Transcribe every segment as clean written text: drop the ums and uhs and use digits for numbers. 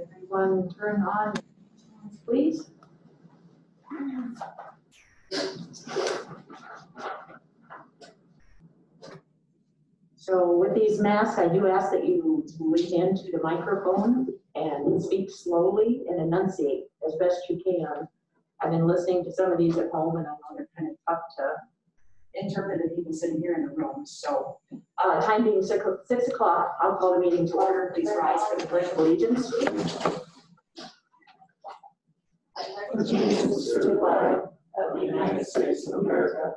Everyone turn on, please. So with these masks, I do ask that you lean into the microphone and speak slowly and enunciate as best you can. I've been listening to some of these at home, and I know they're kind of tough to interpret the people sitting here in the room. So time being 6 o'clock, I'll call the meeting to order. Please rise for the Pledge of Allegiance. Allegiance to the flag of the United States of America.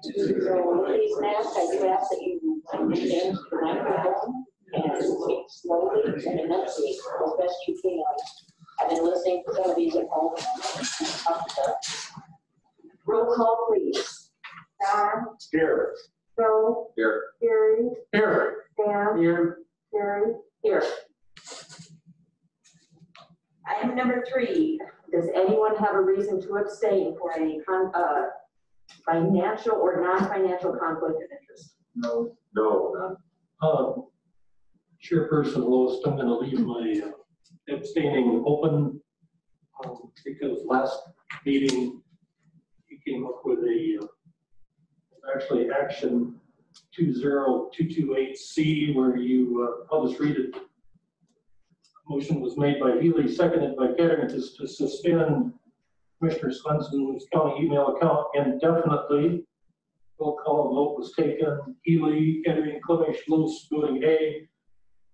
So with these masks, I do ask that you lean into the microphone and speak slowly and enunciate as best you can. I've been listening to some of these at home. Roll call, please. Don. Here. Joe. Here. Gary. Here. Dan. Here. Gary. Here. Item number 3. Does anyone have a reason to abstain for any financial or non-financial conflict of interest? No. No. Chairperson Lois, I'm going to leave my abstaining open because last meeting you came up with actually action 20228C where you, I'll just read it. Motion was made by Healy, seconded by Kettering to suspend Commissioner Swenson's county email account indefinitely. Roll call vote was taken. Healy, Kettering, Clemish, Luce voting A.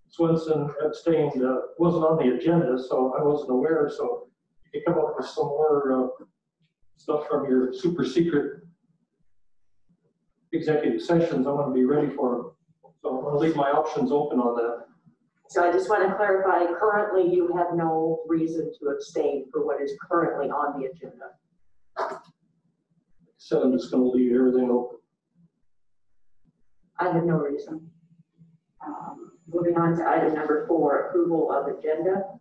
Swenson abstained, wasn't on the agenda, so I wasn't aware. So if you come up with some more stuff from your super secret executive sessions, I want to be ready for them. So I'm going to leave my options open on that. So I just want to clarify, currently you have no reason to abstain for what is currently on the agenda. So I'm just going to leave everything open. I have no reason. Moving on to item number 4, approval of agenda.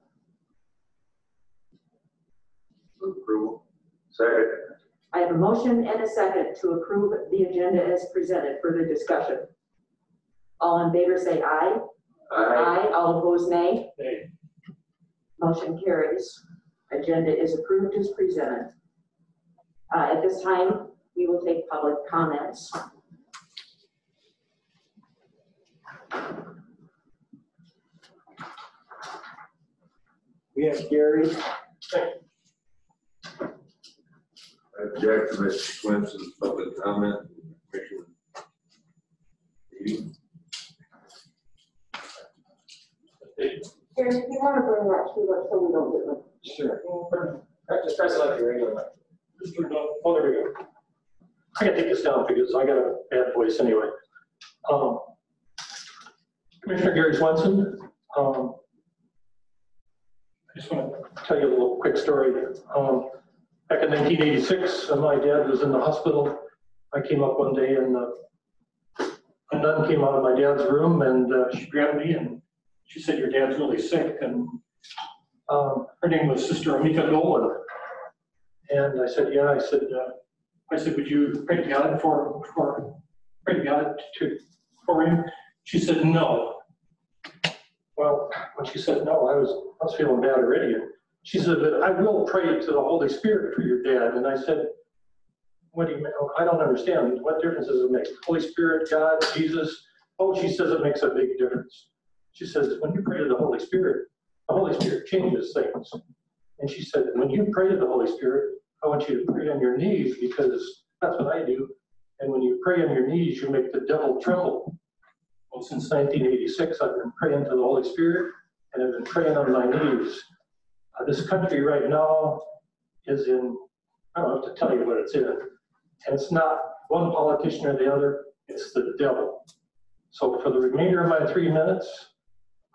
Approval. Second. I have a motion and a second to approve the agenda as presented. Further discussion. All in favor say aye. Aye. All opposed, nay. Nay. Motion carries. Agenda is approved as presented. At this time, we will take public comments. We have Gary. I object to Mr. Swenson's public comment. Here, if you want to bring that to us so we don't get it. Sure. Just press it like you're regular. Oh, there we go. I gotta take this down because I got a bad voice anyway. Commissioner Gary Swenson. I just want to tell you a little quick story. Back in 1986, my dad was in the hospital. I came up one day and a nun came out of my dad's room and she grabbed me and she said, "Your dad's really sick." And her name was Sister Amika Dolan. And I said, "Yeah." I said, "Would you pray to God for him?" She said, "No." Well, when she said no, I was feeling bad already. And she said, "But I will pray to the Holy Spirit for your dad." And I said, "What do you mean? I don't understand. What difference does it make? Holy Spirit, God, Jesus?" "Oh," she says, "it makes a big difference." She says, "When you pray to the Holy Spirit changes things." And she said, "When you pray to the Holy Spirit, I want you to pray on your knees because that's what I do. And when you pray on your knees, you make the devil tremble." Well, since 1986, I've been praying to the Holy Spirit and I've been praying on my knees. This country right now is in, I don't have to tell you what it's in. And it's not one politician or the other, it's the devil. So for the remainder of my 3 minutes,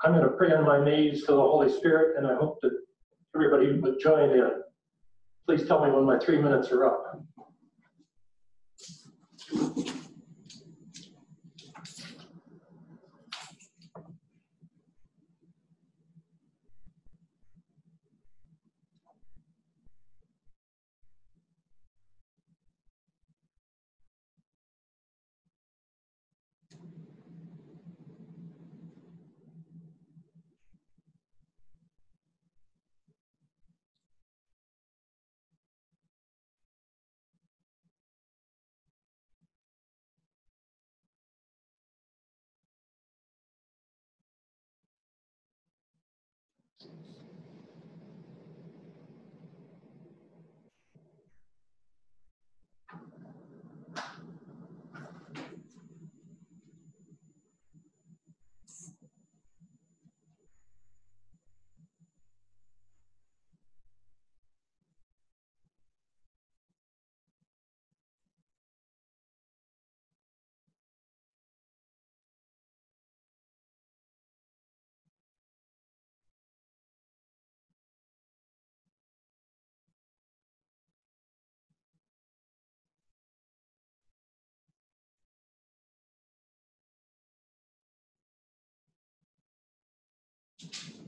I'm going to pray on my knees to the Holy Spirit, and I hope that everybody would join in. Please tell me when my 3 minutes are up. Thank you.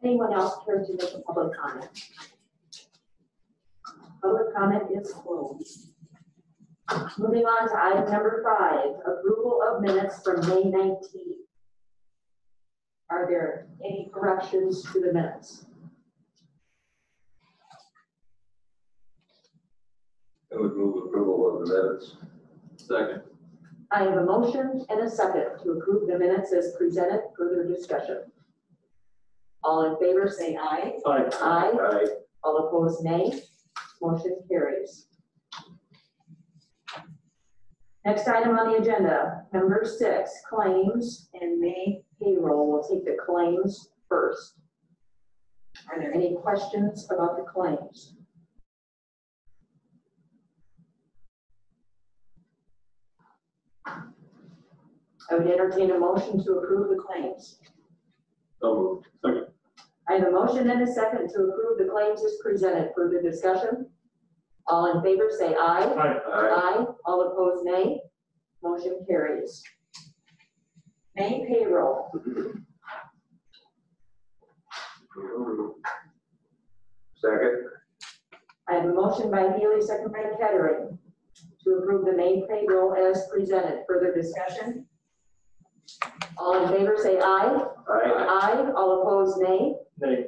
Anyone else care to make a public comment? Public comment is closed. Moving on to item number 5, approval of minutes from May 19th. Are there any corrections to the minutes? I would move approval of the minutes. Second. I have a motion and a second to approve the minutes as presented. Further discussion. All in favor say aye. Aye. Aye. Aye. All opposed, nay. Motion carries. Next item on the agenda, number 6, claims and May payroll. We'll take the claims first. Are there any questions about the claims? I would entertain a motion to approve the claims. So moved. Second. I have a motion and a second to approve the claims as presented. Further discussion? All in favor say aye. Aye. Aye. All opposed, nay. Motion carries. May payroll. Second. I have a motion by Healy, second by Kettering, to approve the May payroll as presented. Further discussion? All in favor say aye. Aye. Aye. All opposed, nay. Nay.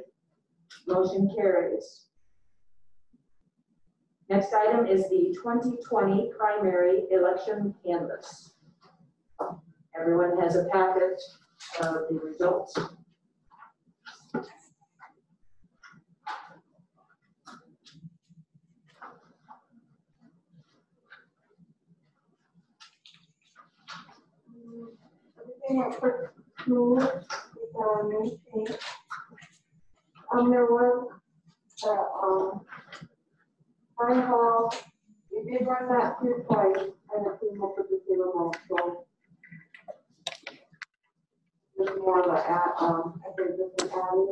Motion carries. Next item is the 2020 primary election canvass. Everyone has a packet of the results. Everything went pretty smooth with new paint. There was Fine Hall, we did run that through twice, and it came up with the same amount, so. There's more of a, I think this is adding.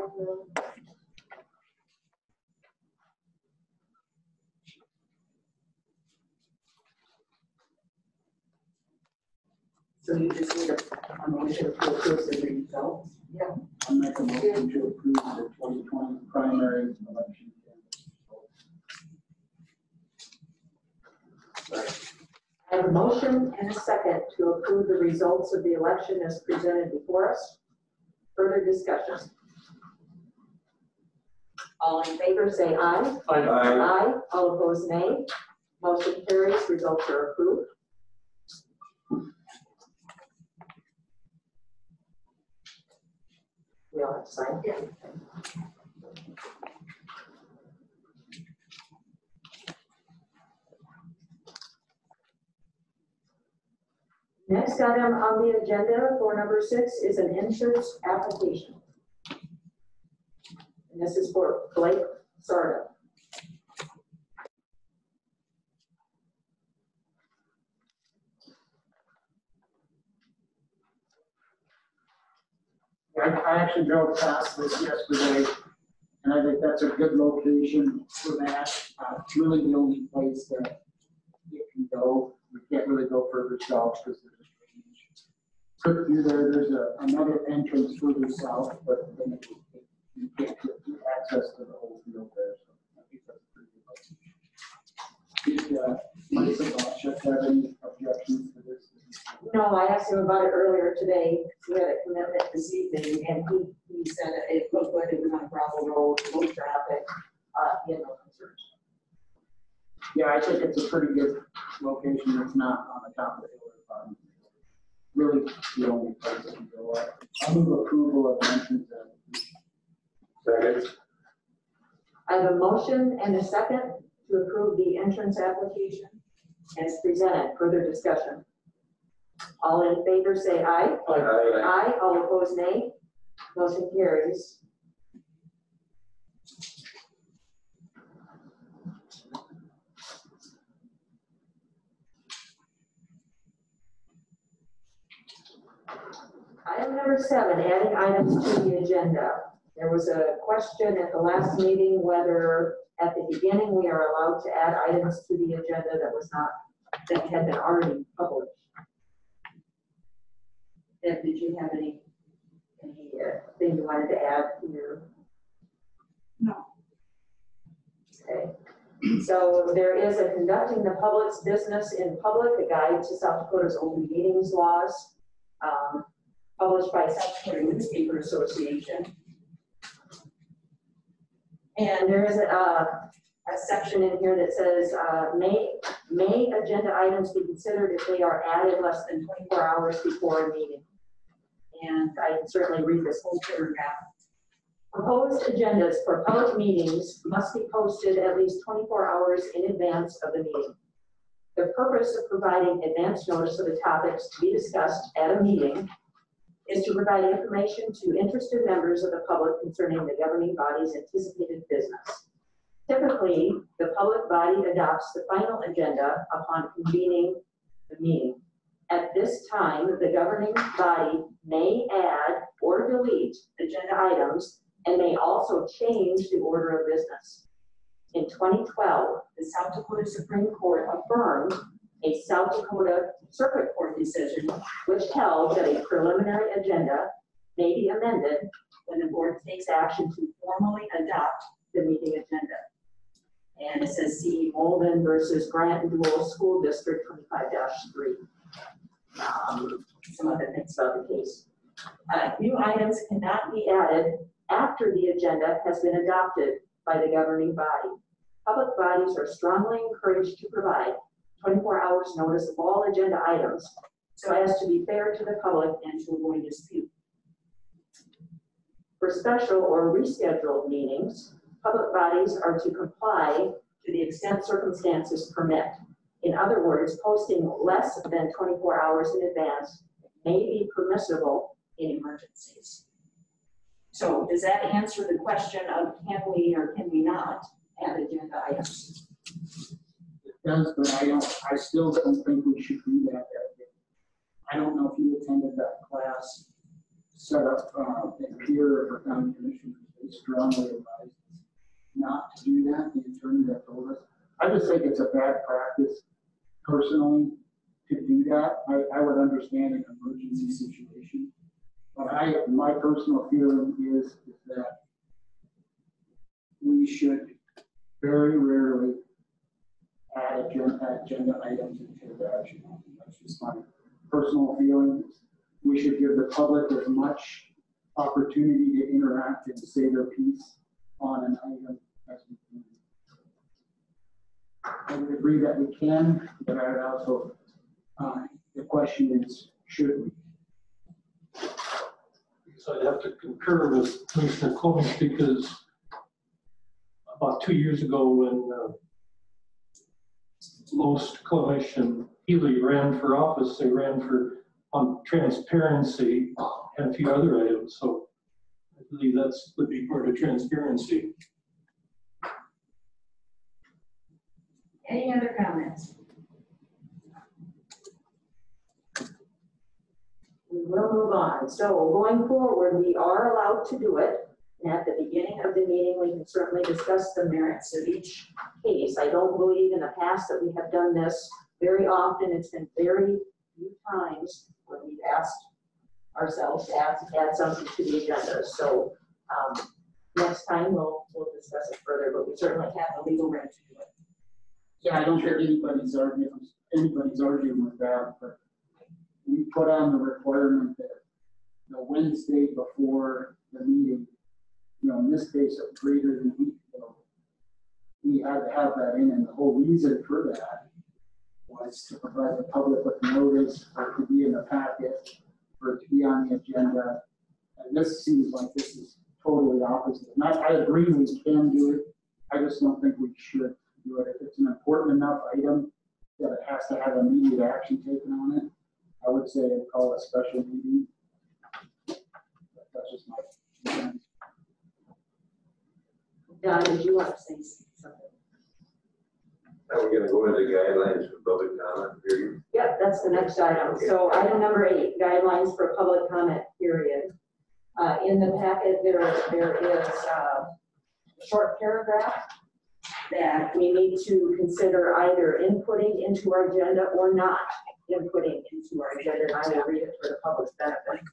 So you just need a motion to approve the results? Yeah. I make a motion to approve the 2020 primary election. I have a motion and a second to approve the results of the election as presented before us. Further discussion? All in favor say aye. Aye. Aye. All opposed, nay. Motion carries. Results are approved. We all have to sign. Yeah. Next item on the agenda for number 6 is an insurance application. And this is for Blake Sarda. I actually drove past this yesterday, and I think that's a good location for that. It's really the only place that you can go. You can't really go further south because there's a range. Quick through there, there's another entrance further south, but then you can't get access to the whole field there. So I think that's a pretty good location. Melissa, should have any objections to this? No, I asked him about it earlier today. We had a commitment this evening, and he said it looked good. It was on a gravel road, low traffic. He had no concerns. Yeah, I think it's a pretty good location. It's not on the top of the hill. Really the only place that can go up. I move approval of the entrance. Second. I have a motion and a second to approve the entrance application as presented. Further discussion? All in favor say aye. Aye. Aye. All opposed, nay. Motion carries. Item number 7, adding items to the agenda. There was a question at the last meeting whether at the beginning we are allowed to add items to the agenda that had been already published. Deb, did you have anything you wanted to add here? No. Okay. So there is a conducting the public's business in public, a guide to South Dakota's open meetings laws, published by South Dakota Newspaper Association. And there is a section in here that says, may agenda items be considered if they are added less than 24 hours before a meeting? And I can certainly read this whole paragraph. Proposed agendas for public meetings must be posted at least 24 hours in advance of the meeting. The purpose of providing advance notice of the topics to be discussed at a meeting is to provide information to interested members of the public concerning the governing body's anticipated business. Typically, the public body adopts the final agenda upon convening the meeting. At this time, the governing body may add or delete agenda items and may also change the order of business. In 2012, the South Dakota Supreme Court affirmed a South Dakota Circuit Court decision which held that a preliminary agenda may be amended when the board takes action to formally adopt the meeting agenda. And it says C. Molden versus Grant and Dual School District 25-3. Some other things about the case. New items cannot be added after the agenda has been adopted by the governing body. Public bodies are strongly encouraged to provide 24 hours notice of all agenda items so as to be fair to the public and to avoid dispute. For special or rescheduled meetings, public bodies are to comply to the extent circumstances permit. In other words, posting less than 24 hours in advance may be permissible in emergencies. So does that answer the question of can we or can we not add agenda items? It does, but I still don't think we should do that. I don't know if you attended that class set up in Peer for county commissioners. They strongly advise not to do that. The attorney that told us. I just think it's a bad practice personally to do that. I would understand an emergency situation. But my personal feeling is that we should very rarely add agenda items into the action. That's just my personal feeling. We should give the public as much opportunity to interact and say their piece on an item as we can. I would agree that we can, but I would also, the question is, should we? So I'd have to concur with Commissioner Combs because about 2 years ago when Loest Commission Healy ran for office, they ran for transparency and a few other items. So I believe that's would be part of transparency. Any other comments? We will move on. So going forward, we are allowed to do it. And at the beginning of the meeting, we can certainly discuss the merits of each case. I don't believe in the past that we have done this very often. It's been very few times when we've asked ourselves to add something to the agenda. So next time we'll discuss it further, but we certainly have the legal right to do it. Yeah, I don't think anybody's arguing with that, but we put on the requirement that the Wednesday before the meeting, in this case, of greater than a week ago, we had to have that in, and the whole reason for that was to provide the public with notice, for it to be in the packet, for it to be on the agenda. And this seems like this is totally opposite. And I agree we can do it. I just don't think we should do it. If it's an important enough item that it has to have immediate action taken on it, I would say I'd call it a special meeting. That's just my opinion. Don, did you want to say something? Now we're gonna go into guidelines for public comment period. Yep, that's the next item. So item number 8, guidelines for public comment period. In the packet, there is a short paragraph that we need to consider either inputting into our agenda or not inputting into our agenda, and I will read it for the public's benefit.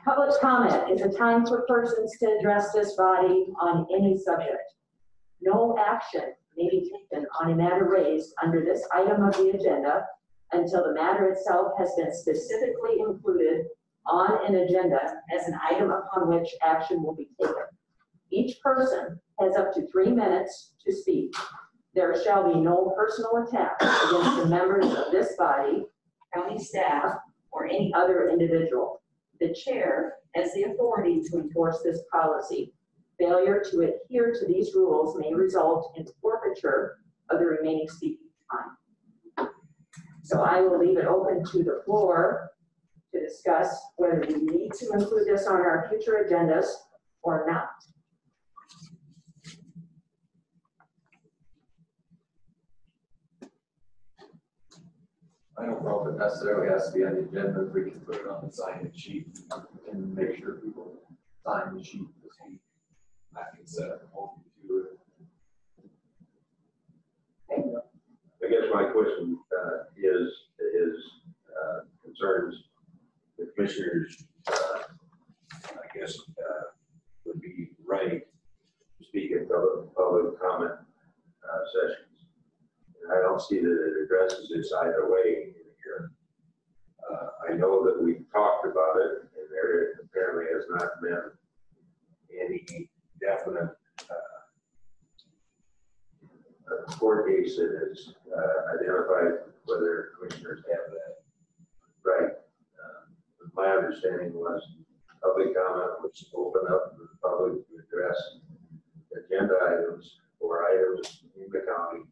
Public comment is a time for persons to address this body on any subject. No action may be taken on a matter raised under this item of the agenda until the matter itself has been specifically included on an agenda as an item upon which action will be taken. Each person has up to 3 minutes to speak. There shall be no personal attack against the members of this body, county staff, or any other individual. The chair has the authority to enforce this policy. Failure to adhere to these rules may result in forfeiture of the remaining speaking time. So I will leave it open to the floor to discuss whether we need to include this on our future agendas or not. I don't know if it necessarily has to be on the agenda, if we can put it on the sign-in sheet and make sure people sign the sheet this week. I can set up a whole to it. I guess my question concerns the commissioners, I guess, would be right to speak at public comment sessions. And I don't see that it addresses this either way here. I know that we've talked about it, and there apparently has not been any definite court case that has identified whether commissioners have that right. My understanding was public comment was open up for the public to address agenda items or items in the county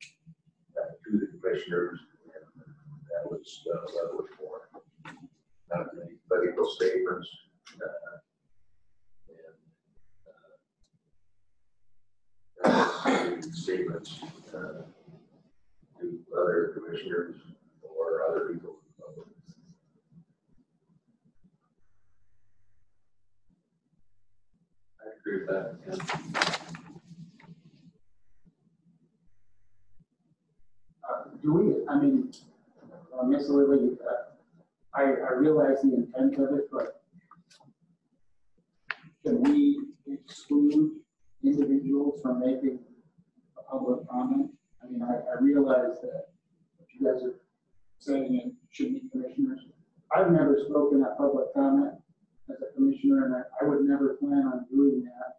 to the commissioners, and that was what it was for. Not any political statements. Statements to other commissioners or other people. I agree with that. Yeah. Do we, I mean, Ms. Lilly, I realize the intent of it, but can we exclude individuals from making a public comment? I mean, I realize that what you guys are saying it should be commissioners. I've never spoken at public comment as a commissioner, and I would never plan on doing that.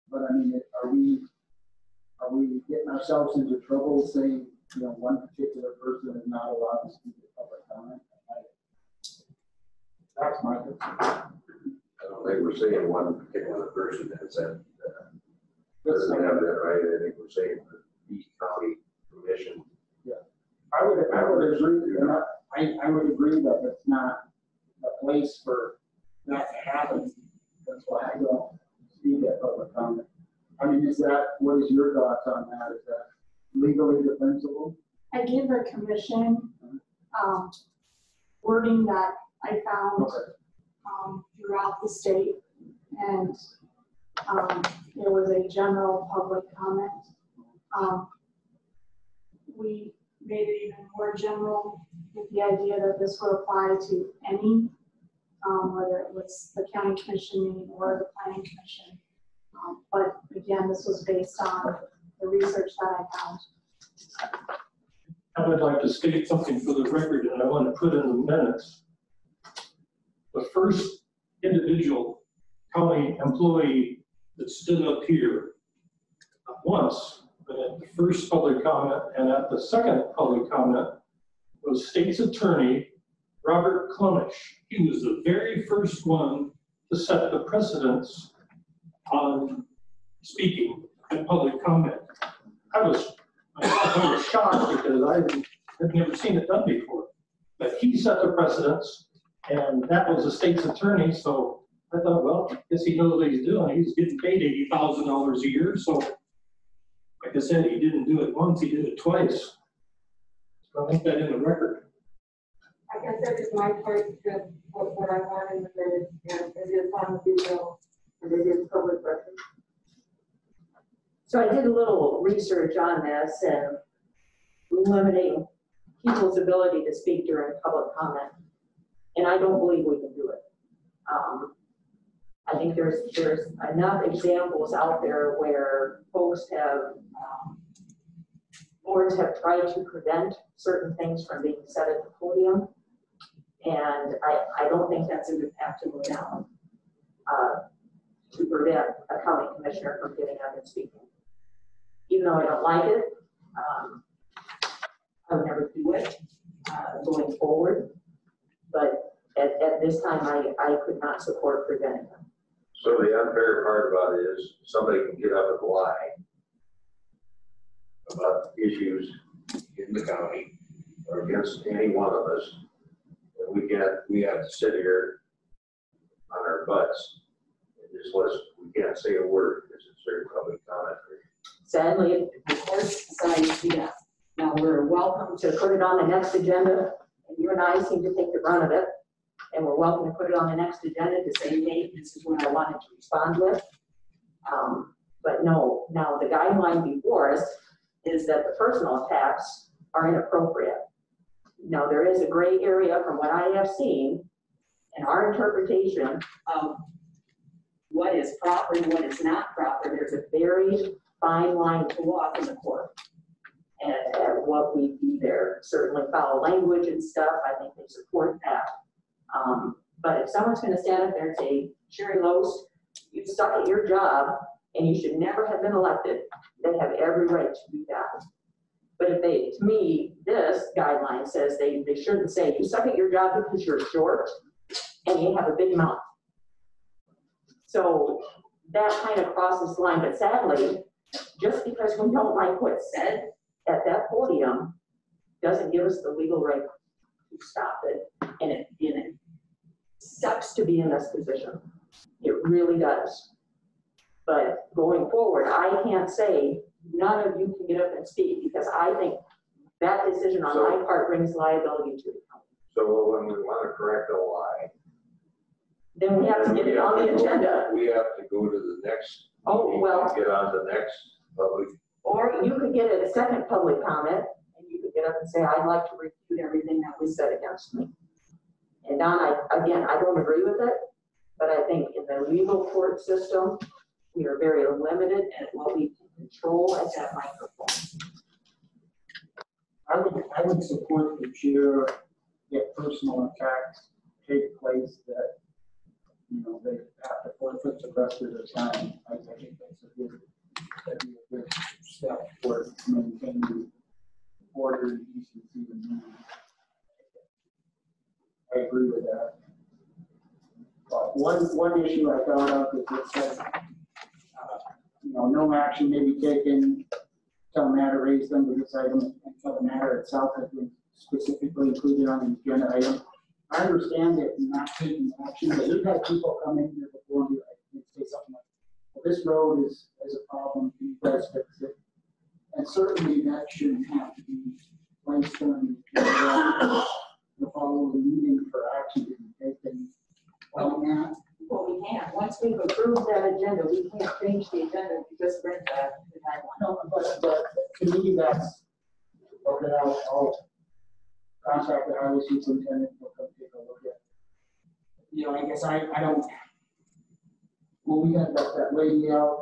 But I mean, are we getting ourselves into trouble saying, you know, one particular person is not allowed to speak at public comment? That's my concern. I don't think we're saying one particular person has that. Doesn't have that right. I think we're saying the East County Commission. Yeah, I would agree. I would agree that it's not a place for that to happen. That's why I don't speak at public comment. I mean, what is your thoughts on that? Is that legally defensible? I gave the commission wording that I found throughout the state, and there was a general public comment. We made it even more general with the idea that this would apply to any, whether it was the county commission meeting or the planning commission. But again, this was based on the research that I found. I would like to state something for the record, and I want to put in the minutes. The first individual county employee that stood up here not once, but at the first public comment and at the second public comment was State's Attorney Robert Clemish. He was the very first one to set the precedence on speaking in public comment. I was shocked because I had never seen it done before. But he set the precedence, and that was the state's attorney, so I thought, well, I guess he knows what he's doing. He's getting paid $80,000 a year, so like I said, he didn't do it once, he did it twice. So I think that in the record. I guess that is my part to put what I want in the minutes, and it is on the video, and it is public record. So I did a little research on this and limiting people's ability to speak during public comment. And I don't believe we can do it. I think there's enough examples out there where folks have, boards have tried to prevent certain things from being said at the podium. And I don't think that's a good path to go down, to prevent a county commissioner from getting up and speaking. Even though I don't like it, I would never do it going forward. But at this time, I could not support preventing them. So the unfair part about it is somebody can get up and lie about issues in the county or against any one of us. And we have to sit here on our butts and just listen. We can't say a word because it's very public comment. Sadly, if the court decides yes. Now, we're welcome to put it on the next agenda, and you and I seem to take the brunt of it. And we're welcome to put it on the next agenda to say, hey, this is what I wanted to respond with. But no, now the guideline before us is that the personal attacks are inappropriate. Now, there is a gray area from what I have seen in our interpretation of what is proper and what is not proper. There's a very fine line to walk in the court. And what we do there, certainly foul language and stuff, I think they support that. But if someone's going to stand up there and say, Sherry Loest, you suck at your job and you should never have been elected, they have every right to do that. But if they, to me, this guideline says they shouldn't say, you suck at your job because you're short and you have a big mouth. So that kind of crosses the line. But sadly, just because we don't like what's said at that podium doesn't give us the legal right to stop it. And it sucks to be in this position. It really does. But going forward, I can't say none of you can get up and speak because I think that decision on my part brings liability to the county. So when we want to correct a lie, then we have to get it on the agenda. We have to go to the next. Oh, well. Get on the next public. Or you could get a second public comment and you could get up and say, I'd like to refute everything that was said against me. And Don, I don't agree with it, but I think in the legal court system, we are very limited at what we can control at that microphone. I would support the chair if personal attacks take place that, you know, they have to forfeit the rest of their time. I think that'd be a good step toward maintaining order and decency in the meeting. I agree with that. But one issue I thought of is it says, you know, no action may be taken until the matter raised under this item until the matter itself has been specifically included on the agenda item. I understand that you're not taking action, but we've had people come in here before me and say something like, well, this road is a problem, can you guys fix it? And certainly that shouldn't have to be placed on the following meeting for action to be taken on that. Well, we can't. Once we've approved that agenda, we can't change the agenda. We just bring that to the guideline. No, but to me, that's, okay, I'll contact the highway superintendent, we'll come take a look at it. You know, I guess I don't, when we had that lady out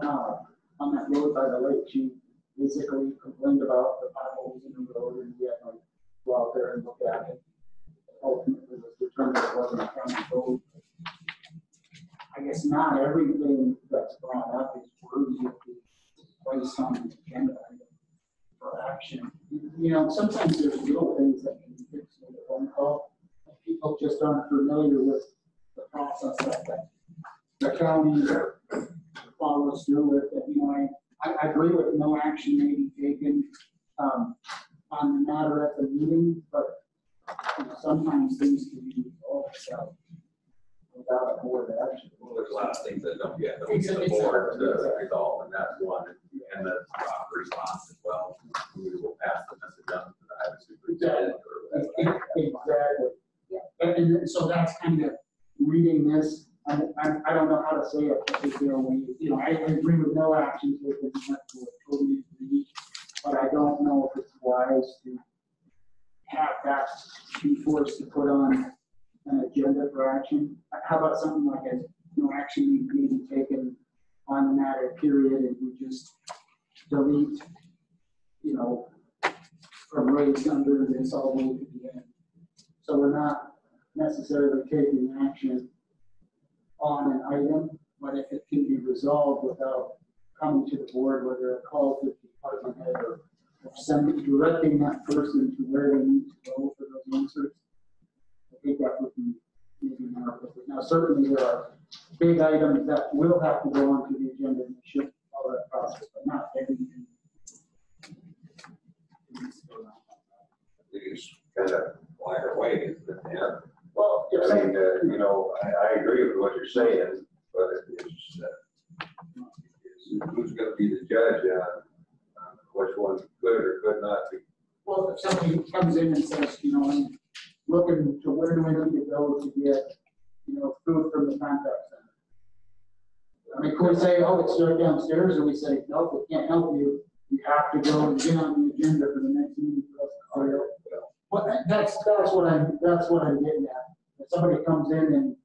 on that road by the lake, she basically complained about the potholes in the road and we had to go out there and look at it. Ultimately, it was determined it wasn't a county road. I guess not everything that's brought up is worthy of being placed on the agenda for action. You know, sometimes there's little things that can be fixed with a phone call. People just aren't familiar with the process that the county follows through with. And, you know, I agree with no action may be taken on the matter at the meeting, but you know, sometimes things can be resolved without a board action. Well, there's a lot of things that don't get the board to resolve, and that's one, and the proper response as well. We will pass the message on to the highway superintendent or whatever. Exactly. Yeah, And so that's kind of reading this, I don't know how to say it, but I agree with no action taken, totally agree, but I don't know if it's wise to have that be forced to put on an agenda for action. How about something like no action may be taken on the matter, period, and we just delete, from raised under this all the way to the end. So we're not necessarily taking action on an item, but if it can be resolved without coming to the board, whether a call to the department head or sending, directing that person to where they need to go for those answers, I think that would be maybe more appropriate. Now, certainly there are big items that will have to go onto the agenda and we should follow that process, but not everything. It's kind of black or white, isn't it? Yeah. Well, I mean, I agree with what you're saying, but it's who's going to be the judge on which one could or could not be. well, if somebody comes in and says, I'm looking to where do we need to go to get, food from the contact center. I mean, can we say, oh, it's right downstairs, or we say, no, we can't help you. You have to go and get on the agenda for the next meeting for us to clear it. Well, that's what I'm getting at. If somebody comes in and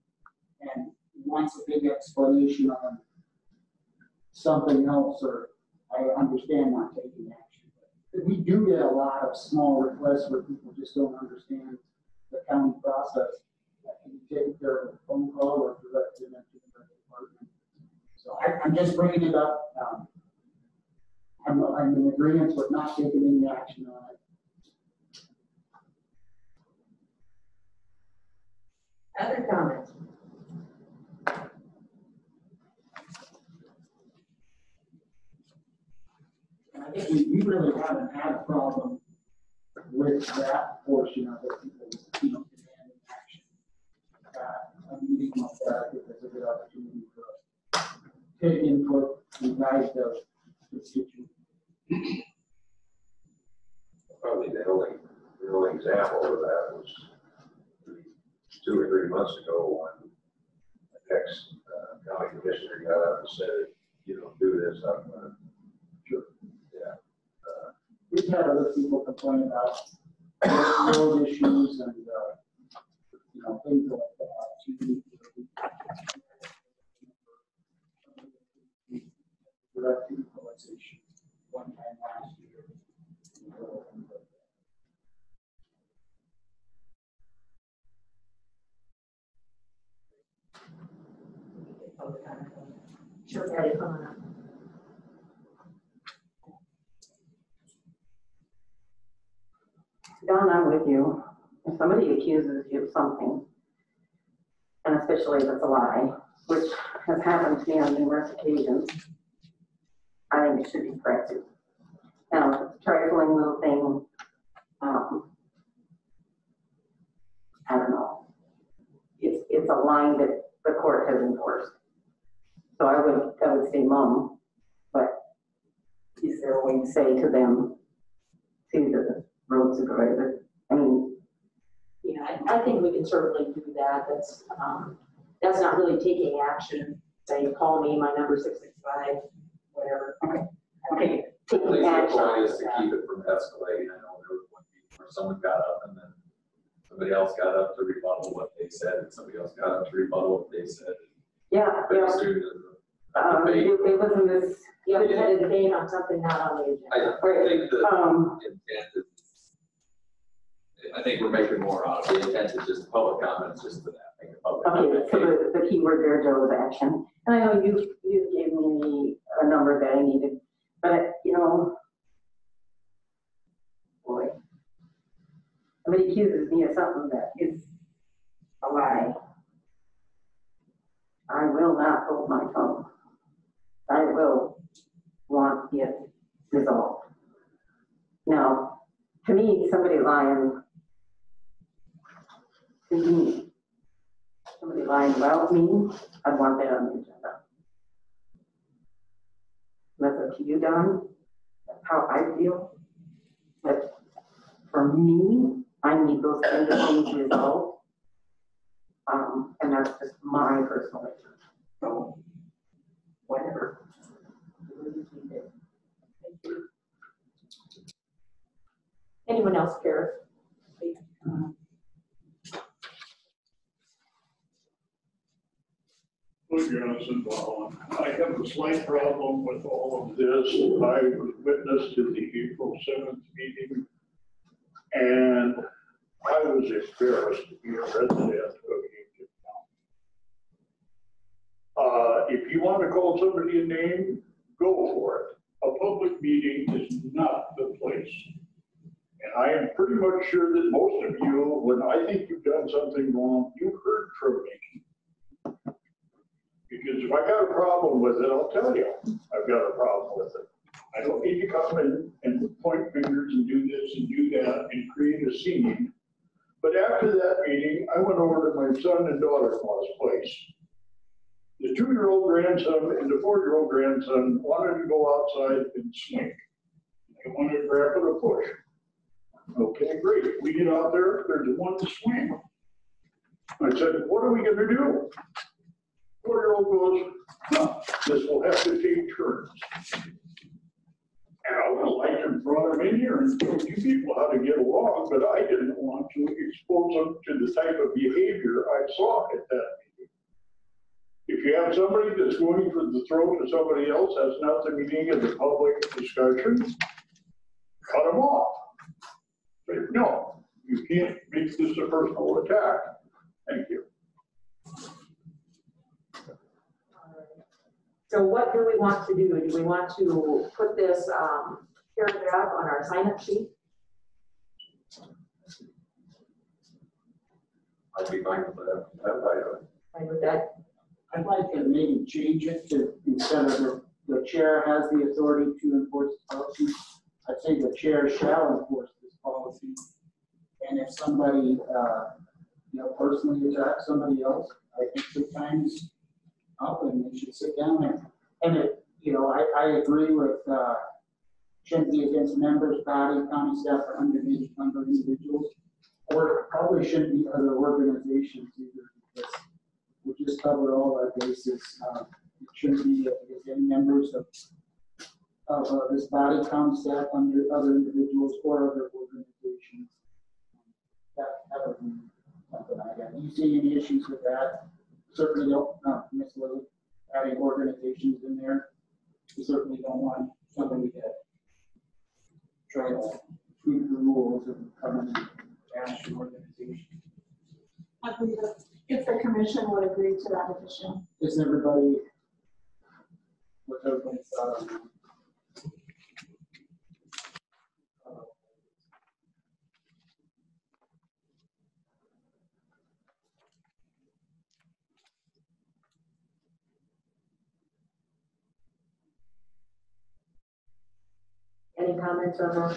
wants a big explanation on something else, or I understand not taking action. But we do get a lot of small requests where people just don't understand the county process. That can be taken care of with a phone call or directed them to the department. So I'm just bringing it up. I'm in agreement with not taking any action on it. Other comments? And I guess we really haven't had a problem with that portion of it, people, demanding action. A meeting like that, I think that's a good opportunity for us to take input and guide the constituents. Probably the only example of that was 2 or 3 months ago when the next county commissioner got up and said, do this. Sure. Yeah. We've had other people complain about road issues and, things like that. Direct equalization one time last year. Sure, Patty, come on up. Don, I'm with you. If somebody accuses you of something, and especially if it's a lie, which has happened to me on numerous occasions, I think it should be corrected. Now, if it's a trifling little thing, I don't know. It's a line that the court has enforced. So I would say mum, but is there a way to say to them, to the road supervisor? I mean, Yeah, I think we can certainly do that. That's not really taking action. Say, call me, my number 665, whatever. okay, At taking least the action. point is to keep it from escalating. I know there was one meeting where someone got up and then somebody else got up to rebuttal what they said, and somebody else got up to rebuttal what they said. Yeah, Pretty yeah. soon, a debate. It wasn't this. Yeah, we had a debate on something not on the agenda. I think the intent is, I think we're making more out of it. The intent is just public comments, just for that. Make a public Okay, comment. so the key word there, Joe, was action. And I know you gave me a number that I needed, but boy, somebody accuses me of something that is a lie. I will not hold my tongue. I will want it resolved. Now, to me, somebody lying to me, somebody lying about me, I want that on the agenda. That's up to you, Don. That's how I feel. But for me, I need those kind of things resolved And that's just my personal opinion. So, whatever. Anyone else care? Well, Johnson, I have a slight problem with all of this. I was witness to the April 7th meeting, and I was embarrassed to be a resident of Yankton County. If you want to call somebody a name, go for it. A public meeting is not the place. And I am pretty much sure that most of you, when I think you've done something wrong, you heard from me. Because if I got a problem with it, I'll tell you, I've got a problem with it. I don't need to come in and point fingers and do this and do that and create a scene. But after that meeting, I went over to my son and daughter-in-law's place. The 2-year-old grandson and the 4-year-old grandson wanted to go outside and swing. They wanted Grandpa to push. Okay, great. We get out there, there's one to swing. I said, what are we gonna do? 4-year-old goes, huh, this will have to take turns. And I would have liked to brought him in here and told you people how to get along, but I didn't want to expose them to the type of behavior I saw at that meeting. If you have somebody that's going for the throat of somebody else, that's not the meaning of the public discussion, cut them off. But no, you can't make this a personal attack. Thank you. So what do we want to do? Do we want to put this paragraph on our sign-up sheet? I'd be fine with that. I'm fine with it. Fine with that? I'd like to maybe change it to, instead of the chair has the authority to enforce the policy, I'd say the chair shall enforce this policy. And if somebody, personally attacks somebody else, I think the time's up and they should sit down there. And I agree with, shouldn't be against members, body, county staff, or under individuals, or probably shouldn't be other organizations either, because we just covered all our bases. It shouldn't be against any members of this body, county staff, under other individuals or other organizations. That would be something I got. Do you see any issues with that? Certainly don't, Ms. Lily, adding organizations in there. We certainly don't want somebody to try to tweak the rules and come in and bash an organization. I believe that if the commission would agree to that addition. What's everybody's thought on that? Any comments on that?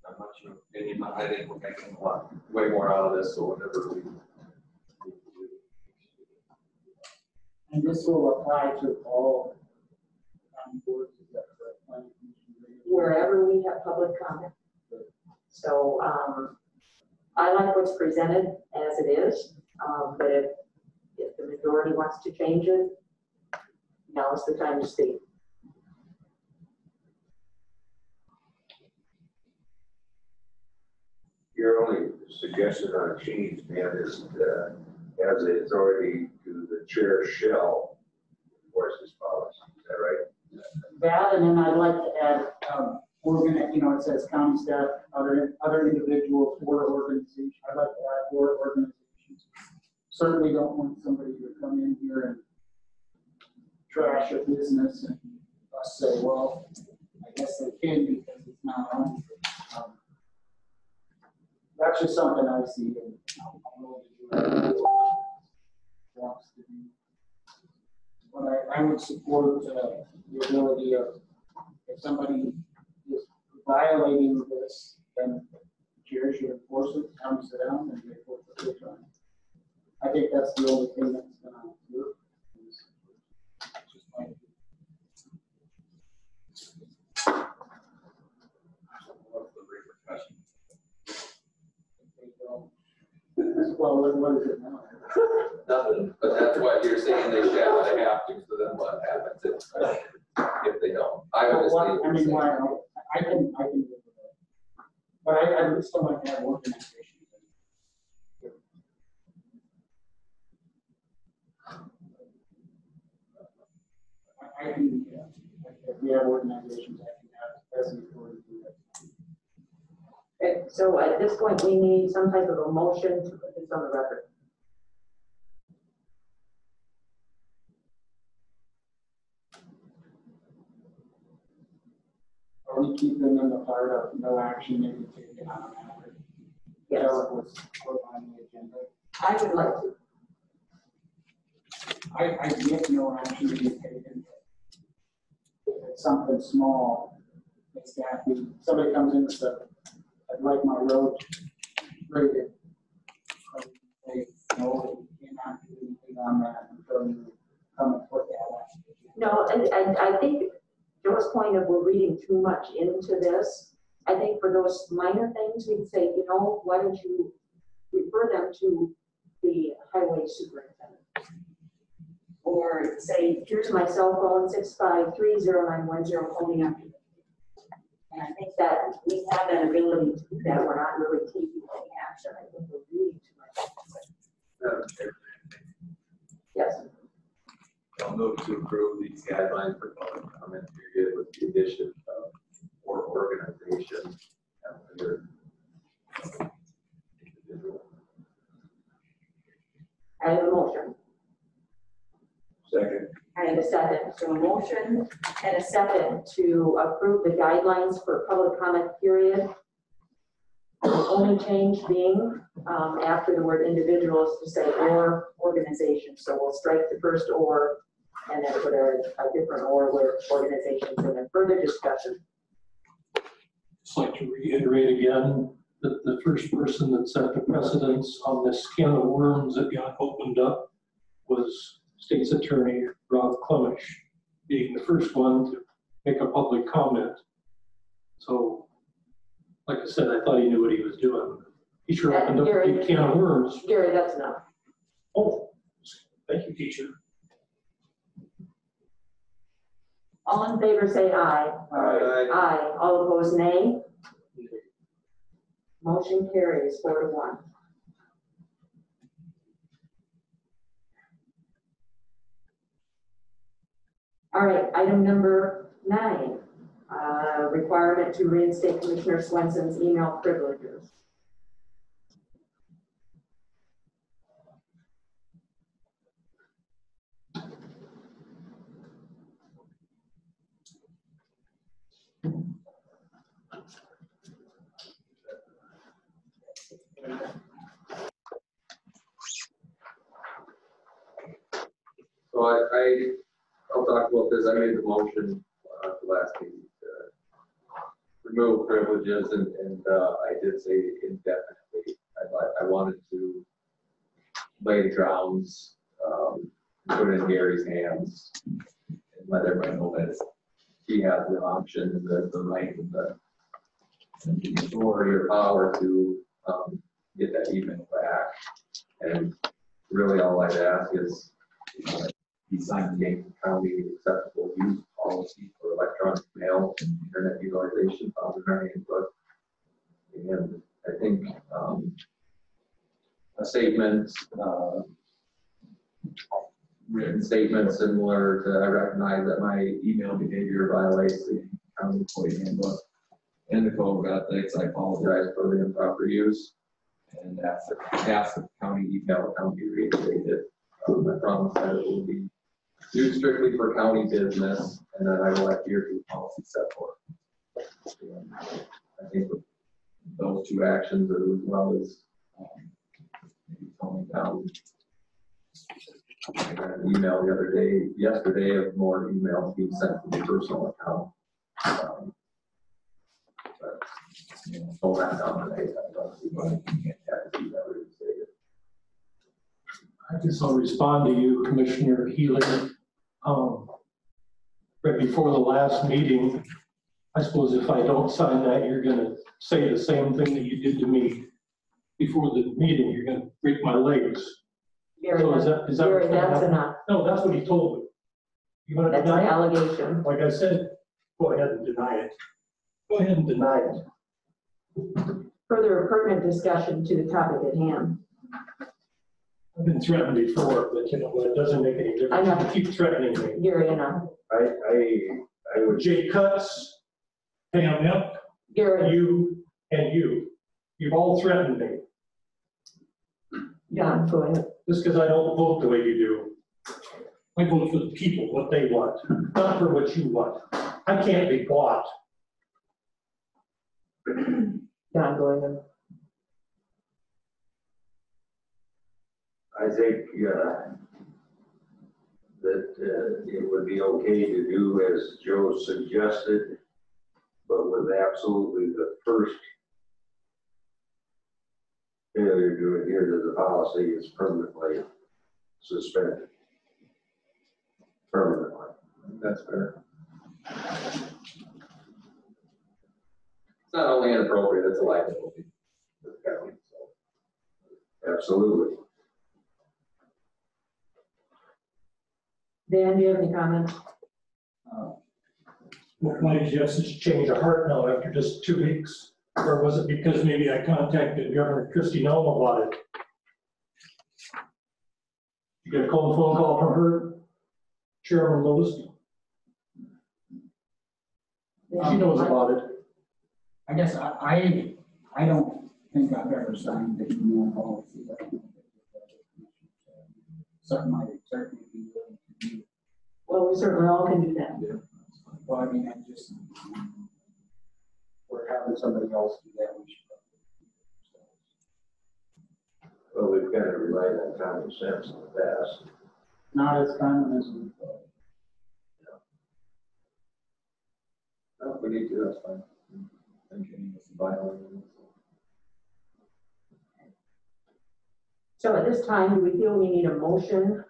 I'm not sure. Opinion, I think we're making a lot, way more out of this, so whatever we. And this will apply to all boards, is that correct? Wherever we have public comment. So I like what's presented as it is, but if the majority wants to change it, now's the time to speak. Your only suggestion on change, man, is has the authority to the chair shall enforce this policy. Is that right? That, and then I'd like to add, we're gonna, it says county staff, other individuals or organizations. I'd like to add or organizations. Certainly don't want somebody to come in here and trash a business and us say, well, I guess they can because it's not on. That's just something I see, and I'm willing to do it. Wants to do. But I would support the ability of, if somebody is violating this, then the chair should enforce it, come sit down and they force the pitch on it. I think that's the only thing that's gonna work. Just my opinion. What's the repercussion? what is it now? Nothing, but that's what you're saying, they shall, they have to, so then what happens if they don't? I Well, understand. I mean, why, I can live with it. But I would still like to have organization. I can, yeah, if we have organizations, I can have, as the authority to do that. Okay, so at this point, we need some type of a motion to put this on the record. Are we keeping in the part of no action may be taken on a matter? Yes. That was put on the agenda. I would like to. I get no action to be taken. If it's something small, it's got to be, somebody comes in and says, I'd like my road graded. They no, you cannot do anything on that until you come and put that on. No, and I think Joe's point of we're reading too much into this, I think for those minor things, we'd say, you know, why don't you refer them to the highway superintendent? Or say, here's my cell phone, 653-0910, phone me up. And I think that we have that ability to do that. We're not really taking any action. I think we're reading too much. Yes. I'll move to approve these guidelines for public comment period with the addition of or organization and other individual. I have a motion. Second. I have a second. So a motion and a second to approve the guidelines for public comment period. The only change being after the word individuals to say or organization. So we'll strike the first or and then put a different or with organizations and then further discussion. Just like to reiterate again that the first person that set the precedence on this can of worms that got opened up was State's Attorney Rob Clemish, being the first one to make a public comment. So, like I said, I thought he knew what he was doing. He sure opened up a big can of worms. Gary, that's enough. Oh, thank you, teacher. All in favor say aye. Aye. Aye. All opposed nay. Motion carries 4-1. All right, item number 9, requirement to reinstate Commissioner Swenson's email privileges. So I'll talk about this. I made the motion last meeting to remove privileges and I did say indefinitely. I wanted to lay the grounds, put it in Gary's hands and let everybody know that he has the option and the right and the authority or power to get that email back. And really all I'd ask is he signed the Yankton County acceptable use policy for electronic mail and internet utilization found in our handbook. And I think a statement, written statement similar to I recognize that my email behavior violates the county employee handbook and the code of ethics. I apologize for the improper use and ask the county email account be reinstated. I promise that it will be used strictly for county business, and then I will adhere to the policy set forth. I think with those two actions, as well as maybe toning down. I got an email yesterday of more emails being sent to the personal account. But, you know, tone that down today. I don't see why you can't have to be that reinstated. I guess I'll respond to you, Commissioner Healy. Right before the last meeting, I suppose if I don't sign that, you're going to say the same thing that you did to me. before the meeting, you're gonna break my legs. Gary, So is that Gary, what's gonna that's happen? enough. No, that's what he told me. You wanna That's an deny it? allegation. Like I said, go ahead and deny it. Go ahead and deny it. Further pertinent discussion to the topic at hand. I've been threatened before, but you know what, it doesn't make any I difference. know. You keep threatening me. Gary, enough. I would, Jay Cuts, Pam Hemp, Gary, you, and you. You've all threatened me, John, go ahead. just because I don't vote the way you do. I vote for the people, what they want, not for what you want. I can't be bought. John, go ahead. I think, that it would be okay to do as Joe suggested, but with absolutely the first failure to adhere to the policy is permanently suspended. Permanently. That's fair. It's not only inappropriate, it's a liability to the county, so. Absolutely. Dan, do you have any comments? What my suggestion is change of heart now after just 2 weeks. Or was it because maybe I contacted Governor Christie Nome about it? You get a cold phone call from her, Chairman Lewis. She knows about it. I guess I don't think I've ever signed the email policy. I don't know if it's something I would certainly be willing to do. Well, we certainly all can do that. Well, I mean, we're having somebody else do that, we should. Well, we've kind of relied on common sense in the past. Not as common as we thought. No, if we need to, that's fine. I think it's violent. So at this time, do we feel we need a motion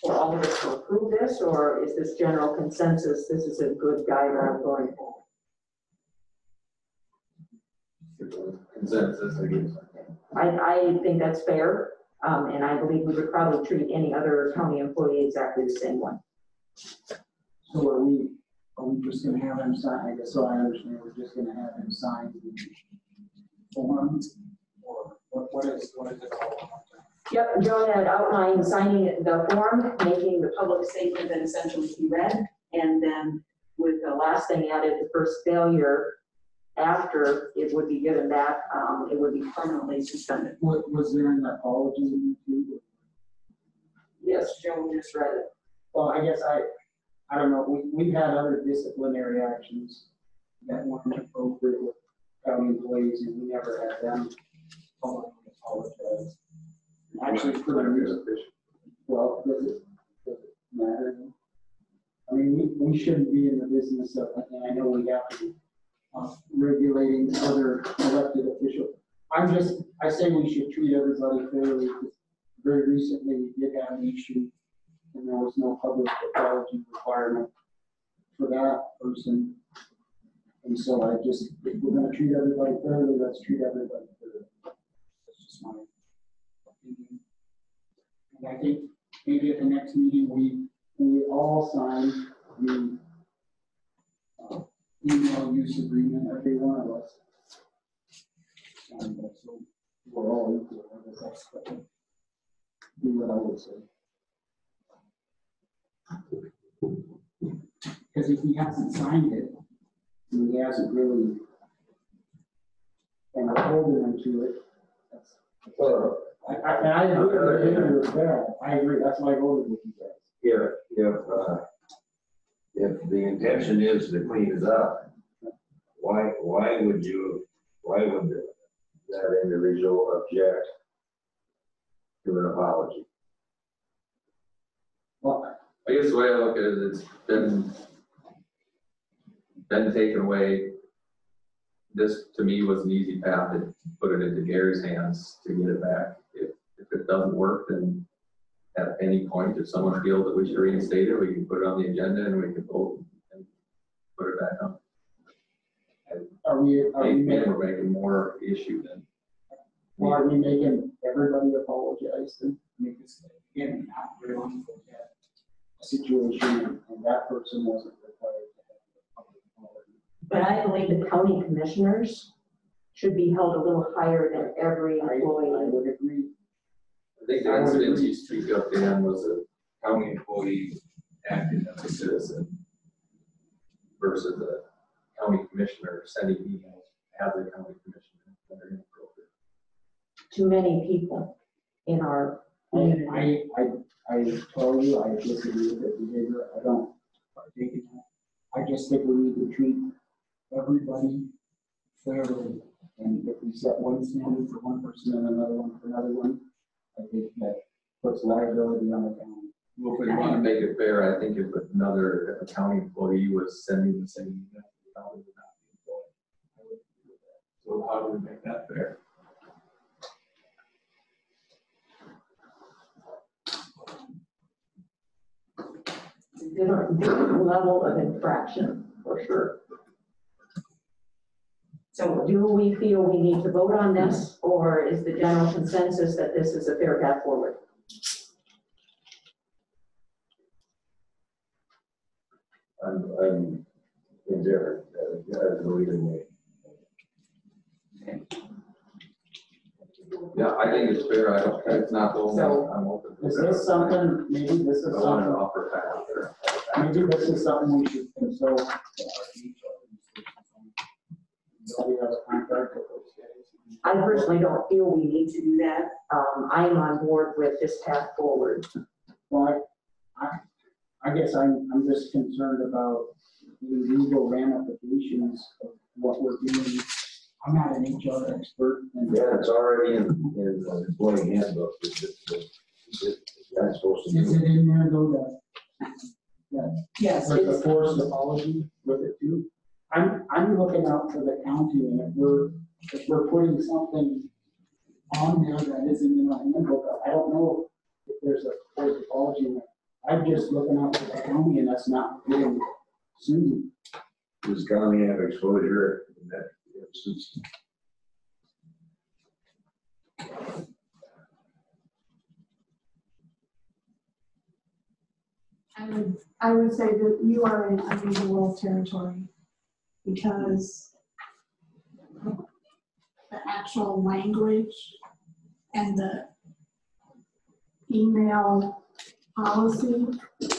for all of us to approve this, or is this general consensus, this is a good guideline going forward? Consensus, I guess. I think that's fair, and I believe we would probably treat any other county employee exactly the same way. So are we just gonna have him sign, I guess, so I understand, we're just gonna have him sign the form? Or what is it all? Yep, Joe had outlined signing the form, making the public statement then essentially be read, and then with the last thing added, the first failure, after it would be given back, it would be permanently suspended. Was there an apology in the too? Yes, Joe just read it. Well, I guess I don't know, we've had other disciplinary actions that weren't appropriate with county employees, and we never had them apologize. Actually, for the reason, well, does it matter? I mean, we shouldn't be in the business of, and I know we have to be regulating other elected officials. I say we should treat everybody fairly, because very recently we did have an issue and there was no public apology requirement for that person. And so if we're gonna treat everybody fairly, let's treat everybody fairly. That's just my opinion. And I think maybe at the next meeting, we all sign the email use agreement, every one of us. And so we're all equal, I guess that's what I would say. Because if he hasn't signed it, and he hasn't really, and we're holding him to it, that's. Well, I agree with that. I agree, that's why I voted with you guys. if the intention is to clean it up, why would that individual object to an apology? Well, I guess the way I look at it is it's been taken away. This, to me, was an easy path to put it into Gary's hands to get it back. If it doesn't work, then at any point, if someone feels that we should reinstate it, we can put it on the agenda and we can vote and put it back on. Are we Maybe making, we're making more issue than. well, are we making everybody apologize then? I mean, it's, again, not very long ago, we had a situation and that person wasn't required to have a public apology. But I believe the county commissioners should be held a little higher than every I employee. would agree. I think the incident you speak of, Dan, was a county employee acting as a citizen versus a county commissioner sending emails as a county commissioner that are inappropriate. Too many people in our community. I tell you, I disagree with the behavior. I don't partake in that. I just think we need to treat everybody fairly. And if we set one standard for one person and another one for another one, I think that puts liability on the county. Well, if we want to make it fair, I think if a county employee was sending the same email, the county would not be employed. I would agree with that. So how do we make that fair? Different level of infraction, for sure. So do we feel we need to vote on this, or is the general consensus that this is a fair path forward? I'm indifferent, as the leader way. Yeah, I think it's fair. I don't, it's not the only, I'm open to Is it. this something, maybe this is I want to something, offer that out there. maybe this is something we should consult. Nobody has a contract with those guys. I personally don't feel we need to do that. I am on board with this path forward. Well, I guess I'm just concerned about the legal ramifications of what we're doing. I'm not an HR expert. And Yeah, it's already in the employee handbook. That's supposed to is be. it in there though that Yes. there's a forced apology with it too? I'm looking out for the county, and if we're putting something on there that isn't in our handbook, I don't know if there's a forced apology in there. I'm just looking out for the county, and that's not getting sued. Does county have exposure in that instance? I would say that you are in unusual territory because the actual language and the email policy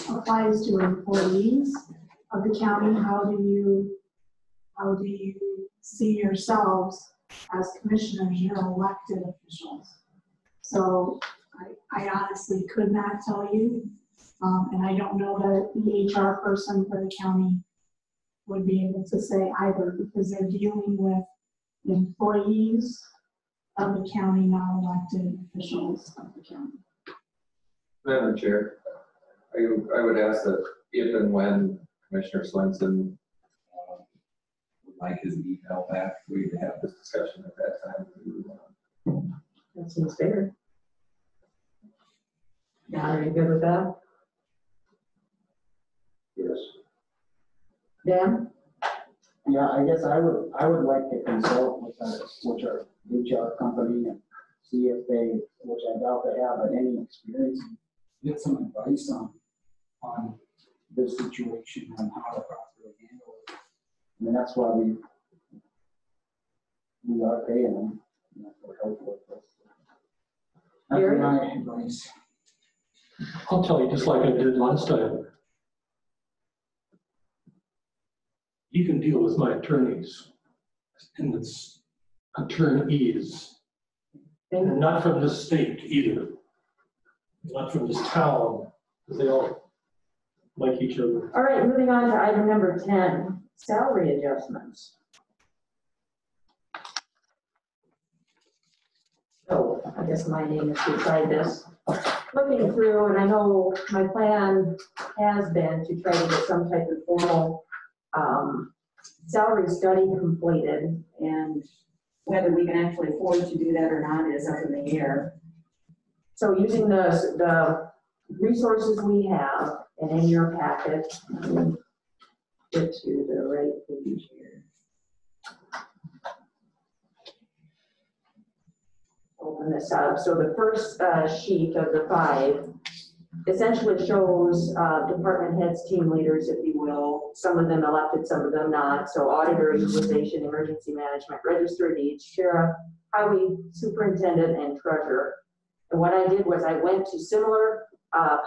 applies to employees of the county. How do you see yourselves as commissioners? You're elected officials. So I honestly could not tell you. And I don't know that the HR person for the county would be able to say either, because they're dealing with employees of the county, not elected officials of the county. Madam Chair, I would ask that if and when Commissioner Swenson would like his email back, we'd have this discussion at that time. That seems fair. Yeah, are you good with that? Yes. Dan? Yeah, I guess I would like to consult with our HR company and see if they, which I doubt they have, but any experience, and get some advice on this situation and how to properly handle it. I mean, that's why we are paying them, you know, for help with this. That's Gary? my advice. I'll tell you, just like I did last time. You can deal with my attorneys, and it's attorneys, and not from this state either. Not from this town, because they all like each other. All right, moving on to item number 10, salary adjustments. So I guess my name is beside this. Looking through, and I know my plan has been to try to get some type of formal salary study completed, and whether we can actually afford to do that or not is up in the air. So using the resources we have, and in your packet, let me get to the right page here. open this up. So the first sheet of the 5 essentially shows department heads, team leaders, if you will. Some of them elected, some of them not. So auditor, utilization, emergency management, register of deeds, sheriff, highway superintendent, and treasurer. And what I did was I went to similar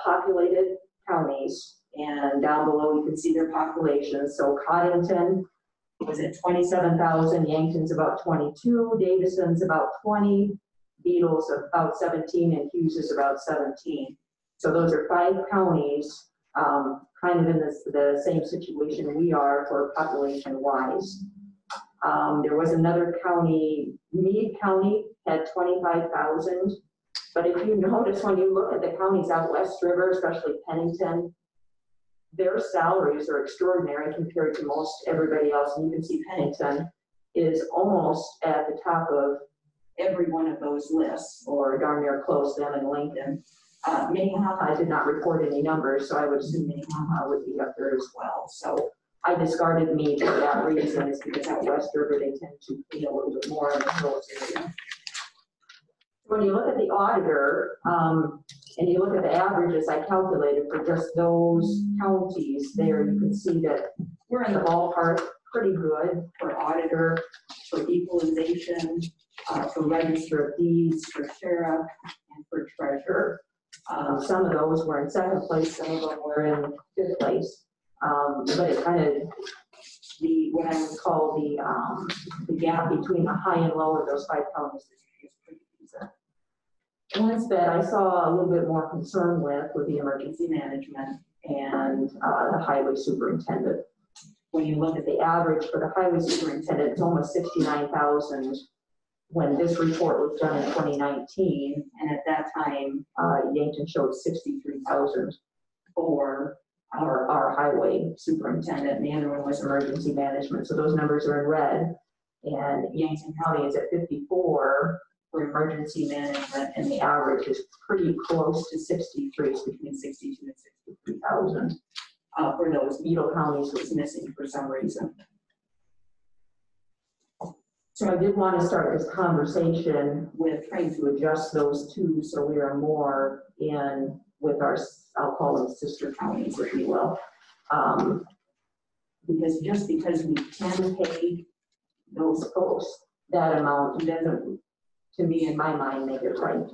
populated counties, and down below you can see their populations. So Cottington was at 27,000, Yankton's about 22, Davison's about 20, Beatles about 17, and Hughes is about 17. So those are 5 counties, kind of in the same situation we are for population-wise. There was another county, Meade County had 25,000. But if you notice, when you look at the counties out West River, especially Pennington, their salaries are extraordinary compared to most everybody else. And you can see Pennington is almost at the top of every one of those lists, or darn near close, them and Lincoln. Minnehaha did not report any numbers, so I would assume Minnehaha would be up there as well. So I discarded Meade for that reason, is because out West River, they tend to pay a little bit more in the hills area. When you look at the auditor, and you look at the averages I calculated for just those counties there, you can see that we're in the ballpark pretty good for auditor, for equalization, for register of deeds, for sheriff, and for treasurer. Some of those were in 2nd place, some of them were in 5th place. But it kind of, what I would call the gap between the high and low of those 5 counties is pretty decent. Ones that I saw a little bit more concern with were the emergency management and the highway superintendent. When you look at the average for the highway superintendent, it's almost 69,000 when this report was done in 2019. And at that time, Yankton showed 63,000 for our highway superintendent, and the other one was emergency management. So those numbers are in red. And Yankton County is at 54 for emergency management, and the average is pretty close to 63. It's between 62 and 63,000. For those Beetle counties was missing for some reason. So I did want to start this conversation with trying to adjust those 2 so we are more in with our, I'll call them sister counties, if you will. Because just because we can pay those folks that amount doesn't, to me, in my mind, make it right.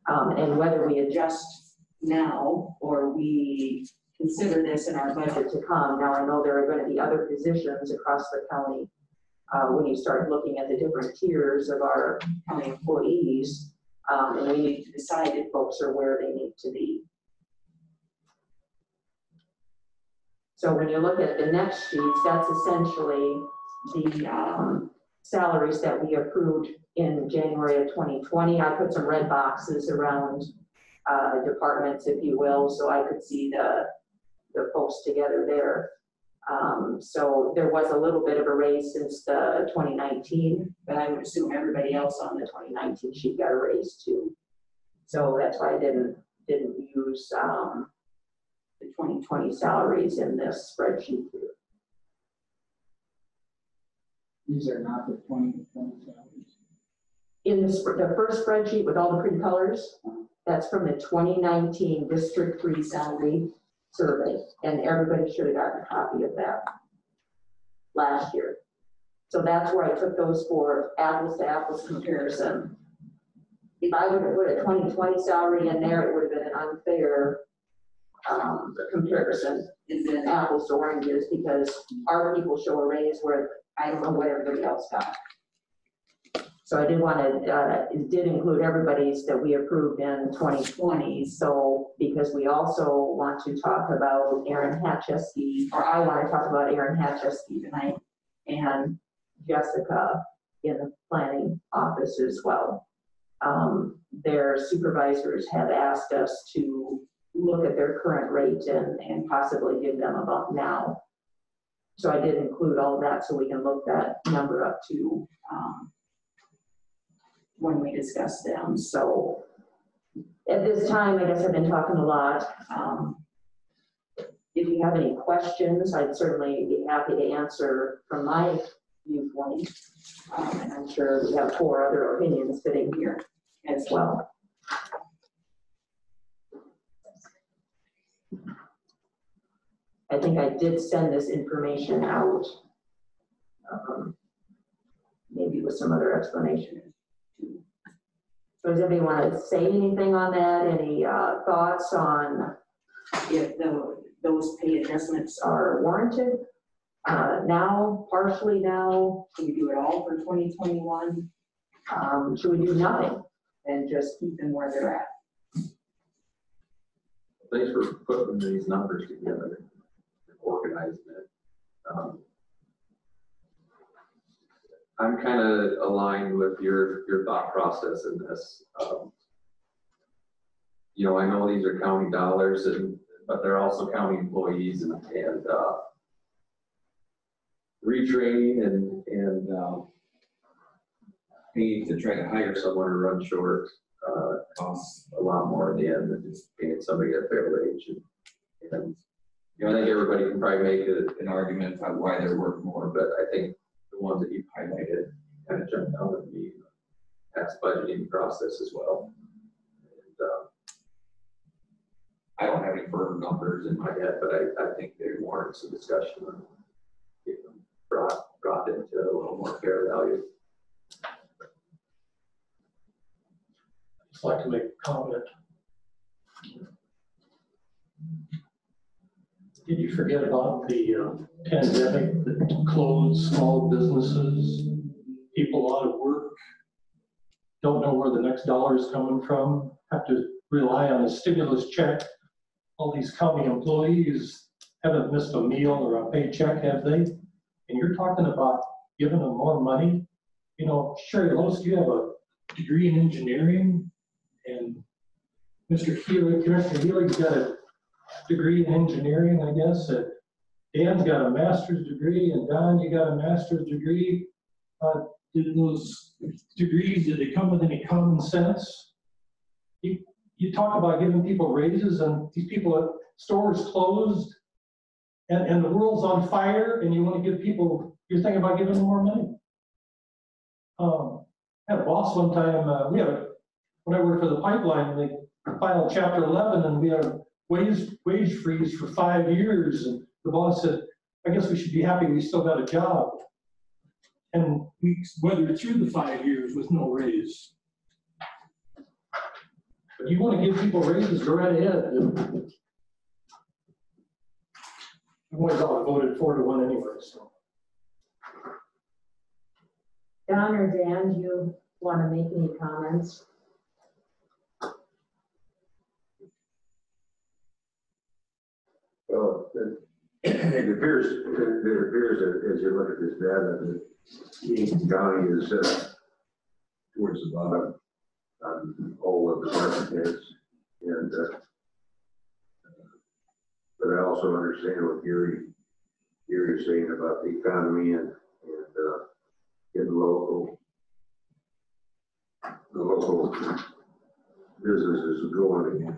And whether we adjust now or we consider this in our budget to come. Now, I know there are going to be other positions across the county when you start looking at the different tiers of our county employees, and we need to decide if folks are where they need to be. So when you look at the next sheets, that's essentially the salaries that we approved in January of 2020. I put some red boxes around departments, if you will, so I could see the folks together there. So there was a little bit of a raise since the 2019, but I would assume everybody else on the 2019 sheet got a raise too. So that's why I didn't use the 2020 salaries in this spreadsheet here. These are not the 2020 salaries. In the first spreadsheet with all the pretty colors, that's from the 2019 District 3 salary survey, and everybody should have gotten a copy of that last year. So that's where I took those for apples to apples comparison. If I would have put a 2020 salary in there, it would have been an unfair comparison. It's an apples to oranges because our people show a raise where I don't know what everybody else got. So I did want to, it did include everybody's that we approved in 2020. So because we also want to talk about Aaron Hatchesky, or I want to talk about Aaron Hatchesky tonight, and Jessica in the planning office as well. Their supervisors have asked us to look at their current rate and possibly give them a bump now. So I did include all of that so we can look that number up to when we discuss them. So at this time, I guess I've been talking a lot. If you have any questions, I'd certainly be happy to answer from my viewpoint. And I'm sure we have 4 other opinions sitting here. as well. I think I did send this information out, maybe with some other explanation. So does anybody want to say anything on that? Any thoughts on if those pay adjustments are warranted? Now, partially now, should we do it all for 2021? Should we do nothing and just keep them where they're at? Thanks for putting these numbers together, organizing it. I'm kind of aligned with your thought process in this. You know, I know these are county dollars, but they're also county employees, and retraining and paying to try to hire someone to run short costs a lot more in the end than just paying somebody at their wage. And you know, I think everybody can probably make an argument on why they're worth more, but I think the ones that you've highlighted kind of jumped out at me. That's budgeting process as well. And I don't have any firm numbers in my head, but I think they warrant some discussion on getting them brought into a little more fair value. I'd just like to make a comment. Did you forget about the pandemic that closed small businesses, people out of work, don't know where the next dollar is coming from, have to rely on a stimulus check? All these county employees haven't missed a meal or a paycheck, have they? And you're talking about giving them more money? You know, Sherry Lowe's, you have a degree in engineering, and Mr. Healy, Director Healy's got a degree in engineering, I guess, and Dan's got a master's degree, and Don, you got a master's degree. Did those degrees, did they come with any common sense? You talk about giving people raises, and these people at stores closed, and the world's on fire, and you want to give people, you're thinking about giving them more money. I had a boss one time, when I worked for the pipeline, they filed Chapter 11, and we had a wage freeze for 5 years, and the boss said, I guess we should be happy we still got a job. And we weathered through the 5 years with no raise. But you want to give people raises, go right ahead. I've always voted 4-1 anyway, so. Don or Dan, do you want to make any comments? Well, it appears that as you look at this data, that Yankton County is towards the bottom on all of the department heads. And but I also understand what Gary is saying about the economy and getting the local businesses going again.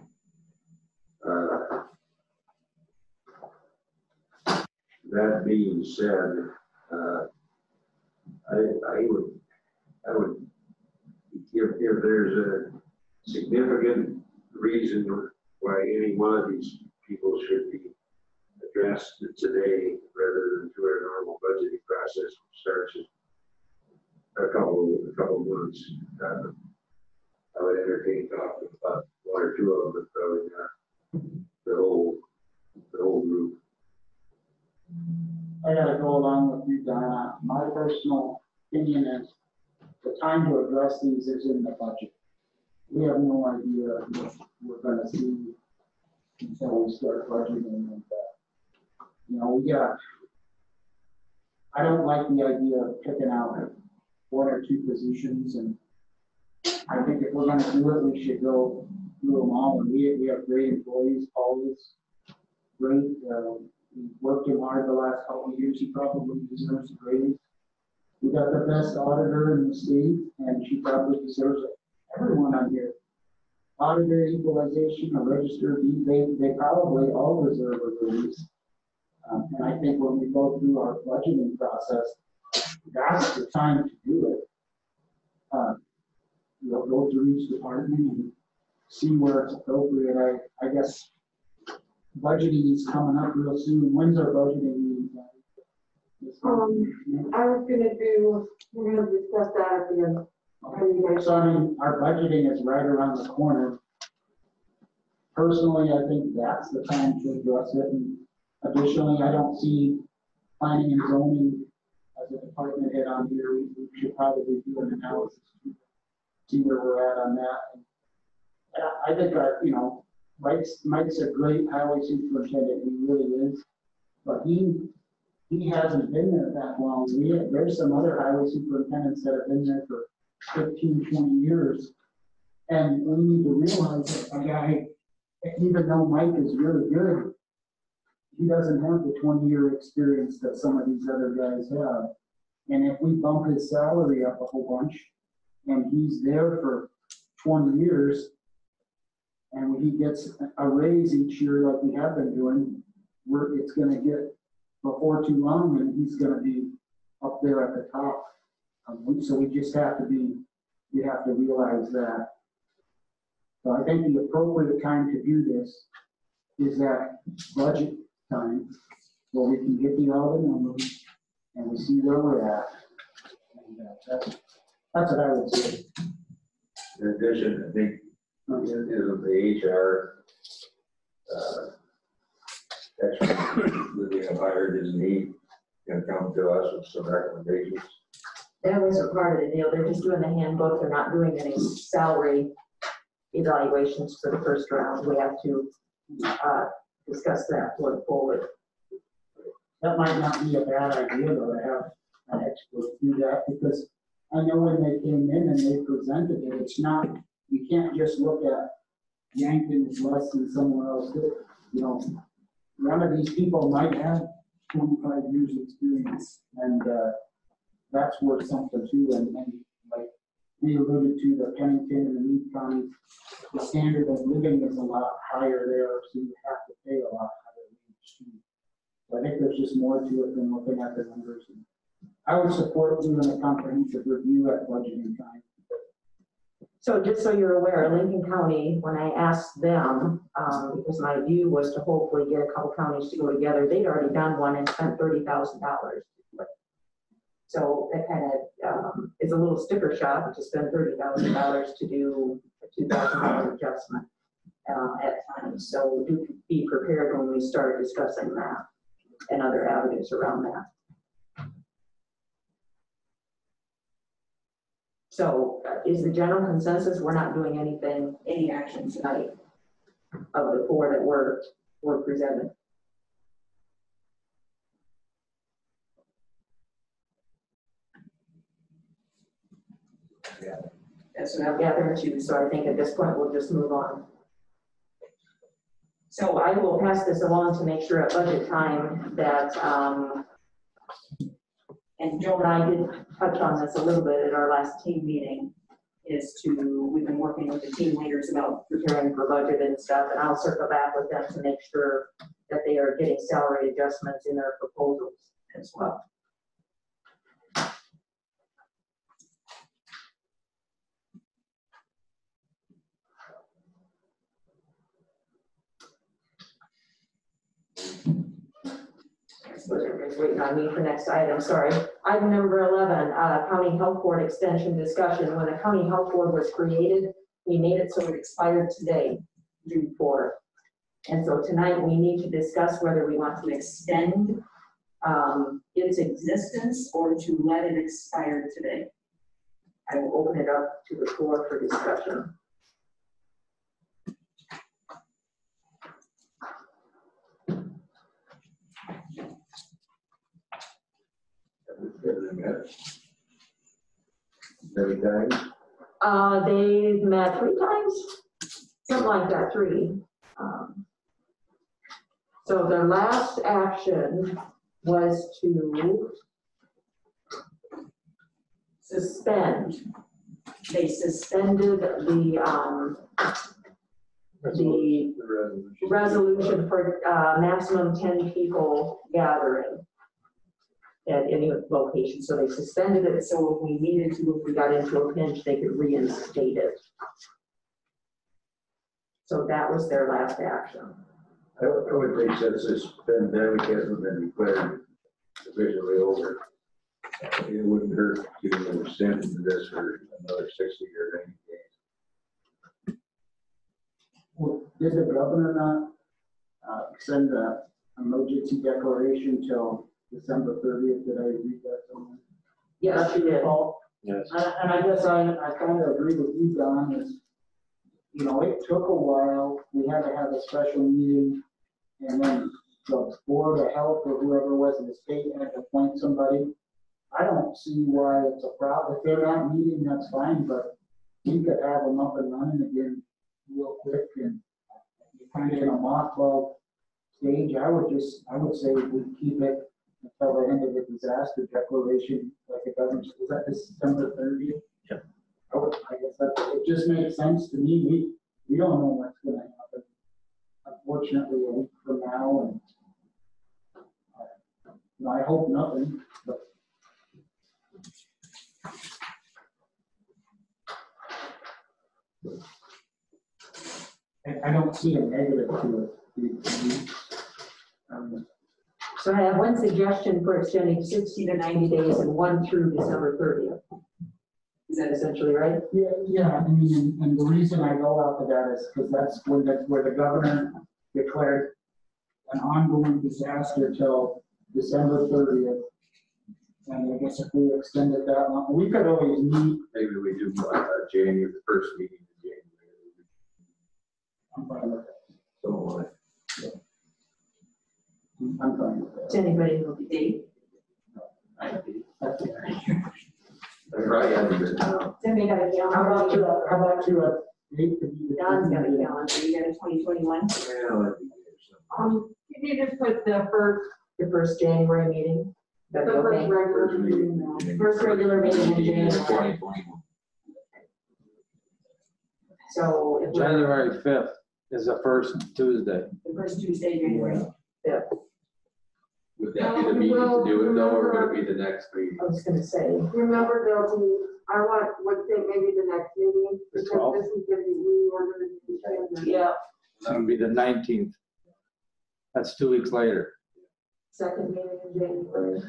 That being said, I would, if there's a significant reason why any one of these people should be addressed today rather than through our normal budgeting process, which starts in a couple months, I would entertain talking about one or two of them, but probably not the whole group. I gotta go along with you, Donna. My personal opinion is the time to address these is in the budget. We have no idea what we're gonna see until we start budgeting. And, you know, I don't like the idea of picking out 1 or 2 positions, and I think if we're gonna do it, we should go through them all. And we have great employees, always great. He worked him hard the last couple of years. He probably deserves a raise. We got the best auditor in the state, and she probably deserves it. Everyone on here, auditor, equalization, a register of deed, they probably all deserve a raise. And I think when we go through our budgeting process, that's the time to do it. go through each department and see where it's appropriate. I guess budgeting is coming up real soon. When's our budgeting meeting? I was we're gonna discuss that at the end. So I mean, our budgeting is right around the corner. Personally, I think that's the time to address it. And additionally, I don't see planning and zoning as a department head on here. We should probably do an analysis to see where we're at on that. And I think Mike's a great highway superintendent. He really is. But he hasn't been there that long. There's some other highway superintendents that have been there for 15, 20 years. And we need to realize that a guy, even though Mike is really good, he doesn't have the 20-year experience that some of these other guys have. And if we bump his salary up a whole bunch, and he's there for 20 years, and he gets a raise each year like we have been doing, it's gonna get before too long, and he's gonna be up there at the top. So we just have to realize that. So I think the appropriate time to do this is at budget time, where we can get all the numbers and we see where we're at. And that's what I would say. In addition, I think the HR expert that we have hired, isn't he gonna come to us with some recommendations? That was a part of the deal. They're just doing the handbook. They're not doing any salary evaluations for the first round. We have to discuss that going forward. That might not be a bad idea though, to have an expert do that, because I know when they came in and they presented it, it's not, you can't just look at Yankton is less than someone else. One of these people might have 25 years experience, and that's worth something too. And like we alluded to, the Pennington and the Meade County, the standard of living is a lot higher there, so you have to pay a lot higher wage too. So I think there's just more to it than looking at the numbers. And I would support doing a comprehensive review at budgeting time. So just so you're aware, Lincoln County, when I asked them, because my view was to hopefully get a couple counties to go together, they'd already done one and spent $30,000. So that kind of is a little sticker shock to spend $30,000 to do a $2,000 adjustment at times. So do be prepared when we start discussing that and other avenues around that. So is the general consensus we're not doing any action tonight of the four that were presented? Yeah. That's what I've gathered too. So I think at this point we'll just move on. So I will pass this along to make sure at budget time that and Joe and I did touch on this a little bit at our last team meeting, we've been working with the team leaders about preparing for budget and stuff, and I'll circle back with them to make sure that they are getting salary adjustments in their proposals as well. Everybody's waiting on me for next item, sorry. Item number 11, County Health Board extension discussion. When the County Health Board was created, we made it so it expired today, June 4th. And so tonight we need to discuss whether we want to extend its existence or to let it expire today. I will open it up to the floor for discussion. Many times. They've met 3 times, something like that, 3. So their last action was to suspend. They suspended the resolution for maximum 10 people gathering. at any location, so they suspended it, so if we needed to, if we got into a pinch, they could reinstate it. So that was their last action. I would think since this pandemic hasn't been declared officially over, it wouldn't hurt to extend this for another 60 or 90 days. Well, did the governor not send the emergency declaration till December 30th? Did I read that somewhere? Yes, you did. Yes. And I guess I kind of agree with you, Don, is, you know, it took a while. We had to have a special meeting, and then the Board of Health or whoever was in the state had to appoint somebody. I don't see why it's a problem. If they're not meeting, that's fine, but we could have them up and running again real quick, and you're kind of in a mothball stage. I would say we keep it until the end of the disaster declaration, like the government, was that December 30th? Yeah. I guess that, it just makes sense to me. We don't know what's gonna happen. Unfortunately, a week from now, and you know, I hope nothing, but I don't see a negative to it. So I have one suggestion for extending 60 to 90 days and one through December 30th. Is that essentially right? Yeah, I mean, and the reason I go out to that is because that's when where the governor declared an ongoing disaster till December 30th. And I guess if we extend it that long, we could always meet. Maybe we do January, the first meeting in January. I'm fine with that. So I'm fine with that. Does anybody know the date? That's all right. I probably haven't been down. Somebody got a How about calendar? how about you, date to be the. Don's got a calendar. You got a 2021? Well, Can you just put the first, Your first January meeting? the That'd be first okay. regular First meeting meeting. now? First regular meeting in January. 2021. So if we're January 5th is the first Tuesday. the first Tuesday, January 5th. Would that be the meeting to do it though, or would it be the next meeting? I was gonna say, Remember, there'll be, would think maybe the next meeting, The because 12th? this is gonna be reorganized. yeah, That would be the 19th. That's 2 weeks later. second meeting in January.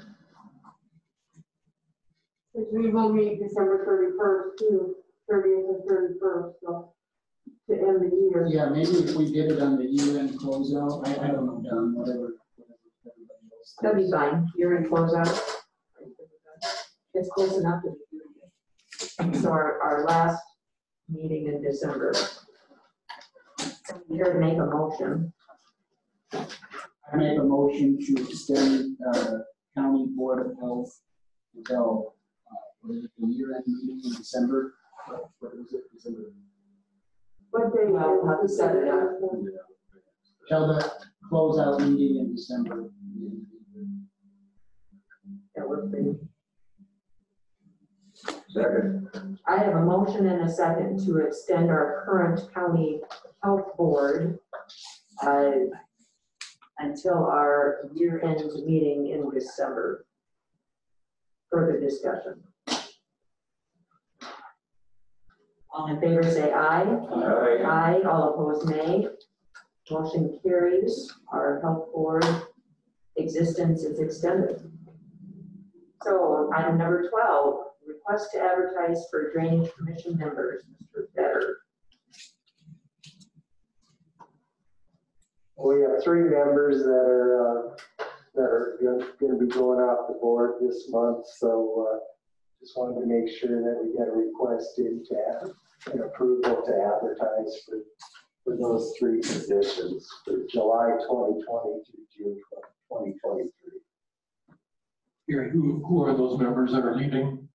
Which we will meet December 31st too, 30th and 31st, so to end the year. Yeah, maybe if we did it on the year-end closeout, I don't know, Don, whatever everybody else That'd be thinks. fine. You're in closeout. It's close enough to be. So our last meeting in December. Here to make a motion. I make a motion to extend County Board of Health until, what is it, the year-end meeting in December? What was it, December? What day? Well, we'll have to set it up. Till the closeout meeting in December. That would be. second. I have a motion and a second to extend our current county health board until our year-end meeting in December. Further discussion. All in favor say aye. Aye. Aye, all opposed nay. Motion carries. Our health board existence is extended. So item number 12, request to advertise for drainage commission members, Mr. Better. We have 3 members that are going to be going off the board this month, so just wanted to make sure that we get a request in to have an approval to advertise for those 3 positions for July 2020 to June 2023. Gary, who are those members that are leaving?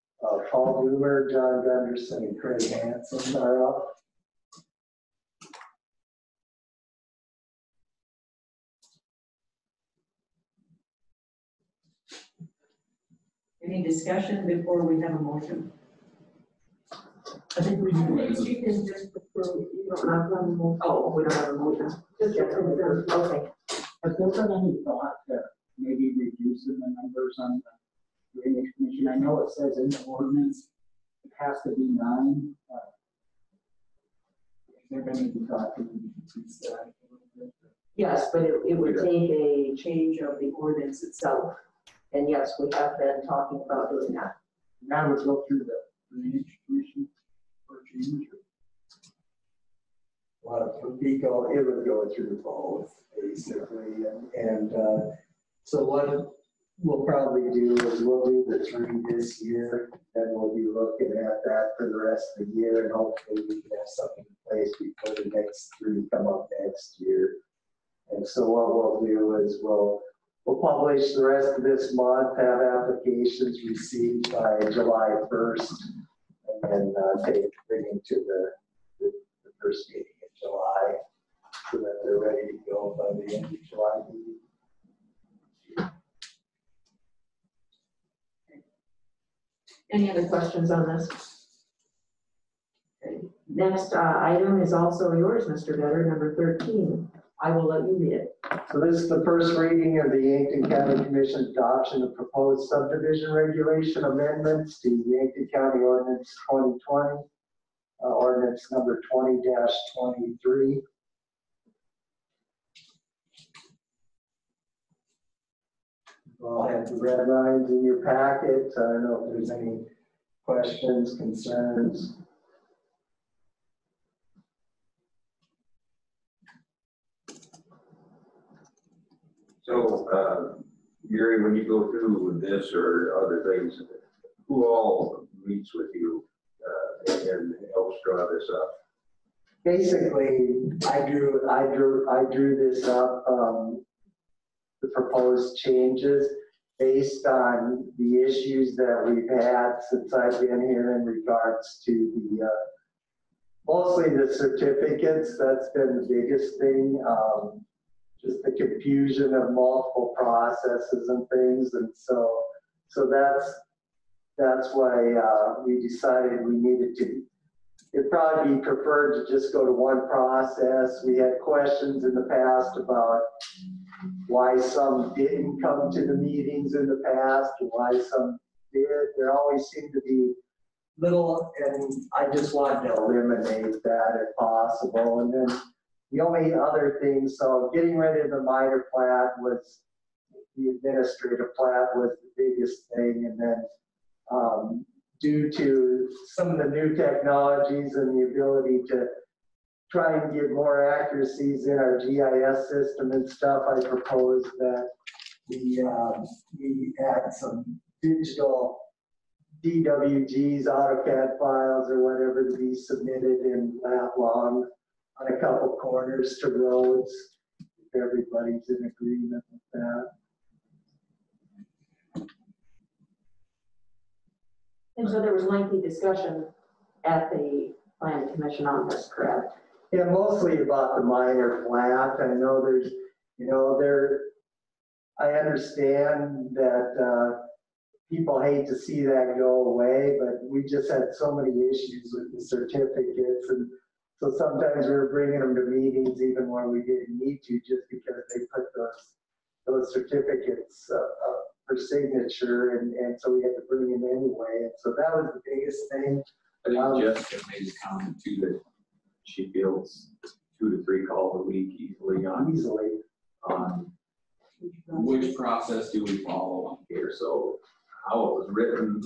Paul Newber, John Gunderson, and Craig Hansen are up. Any discussion before we have a motion? I think we do. You can just approve, you don't have a motion. Oh, we don't have a motion. Just approve. Okay. Has there been any thought to maybe reducing the numbers on Drainage Commission. I know it says in the ordinance, it has to be 9. They're going to be talking to that. Yes, but it would take a change of the ordinance itself. And yes, we have been talking about doing that. That would go through the Drainage Commission for change. Well, it would go through both, basically, and so what we'll probably do is we'll do the 3 this year, then we'll be looking at that for the rest of the year, and hopefully we can have something in place before the next 3 come up next year. And so what we'll do is we'll publish the rest of this month, have applications received by July 1st, and then bring them to the first meeting in July, so that they're ready to go by the end of July meeting. Any other questions on this? Okay. Next item is also yours, Mr. Vetter, number 13. I will let you read it. So this is the first reading of the Yankton County Commission adoption of proposed subdivision regulation amendments to Yankton County Ordinance 2020, ordinance number 20-23. I'll have the red lines in your packet. I don't know if there's any questions, concerns. So, Gary, when you go through this or other things, who all meets with you and helps draw this up? Basically, I drew this up, the proposed changes based on the issues that we've had since I've been here in regards to the, mostly the certificates. That's been the biggest thing. Just the confusion of multiple processes and things. And so that's why we decided we needed to. It'd probably be preferred to just go to one process. We had questions in the past about why some didn't come to the meetings in the past and why some did. There always seemed to be little, and I just wanted to eliminate that if possible. And then the only other thing, so getting rid of the minor plat was, the administrative plat was the biggest thing. And then due to some of the new technologies and the ability to try and get more accuracies in our GIS system and stuff, I proposed that we add some digital DWGs, AutoCAD files or whatever to be submitted in lat long on a couple corners to roads, if everybody's in agreement with that. And so there was lengthy discussion at the planning commission on this, correct? Yeah, mostly about the minor plat. I know there's, I understand that people hate to see that go away, but we just had so many issues with the certificates. And so sometimes we were bringing them to meetings even when we didn't need to, just because they put those certificates for signature. And so we had to bring them anyway. And so that was the biggest thing. I think Jessica made a comment too that she feels 2 to 3 calls a week easily on which process do we follow on here. So how it was written,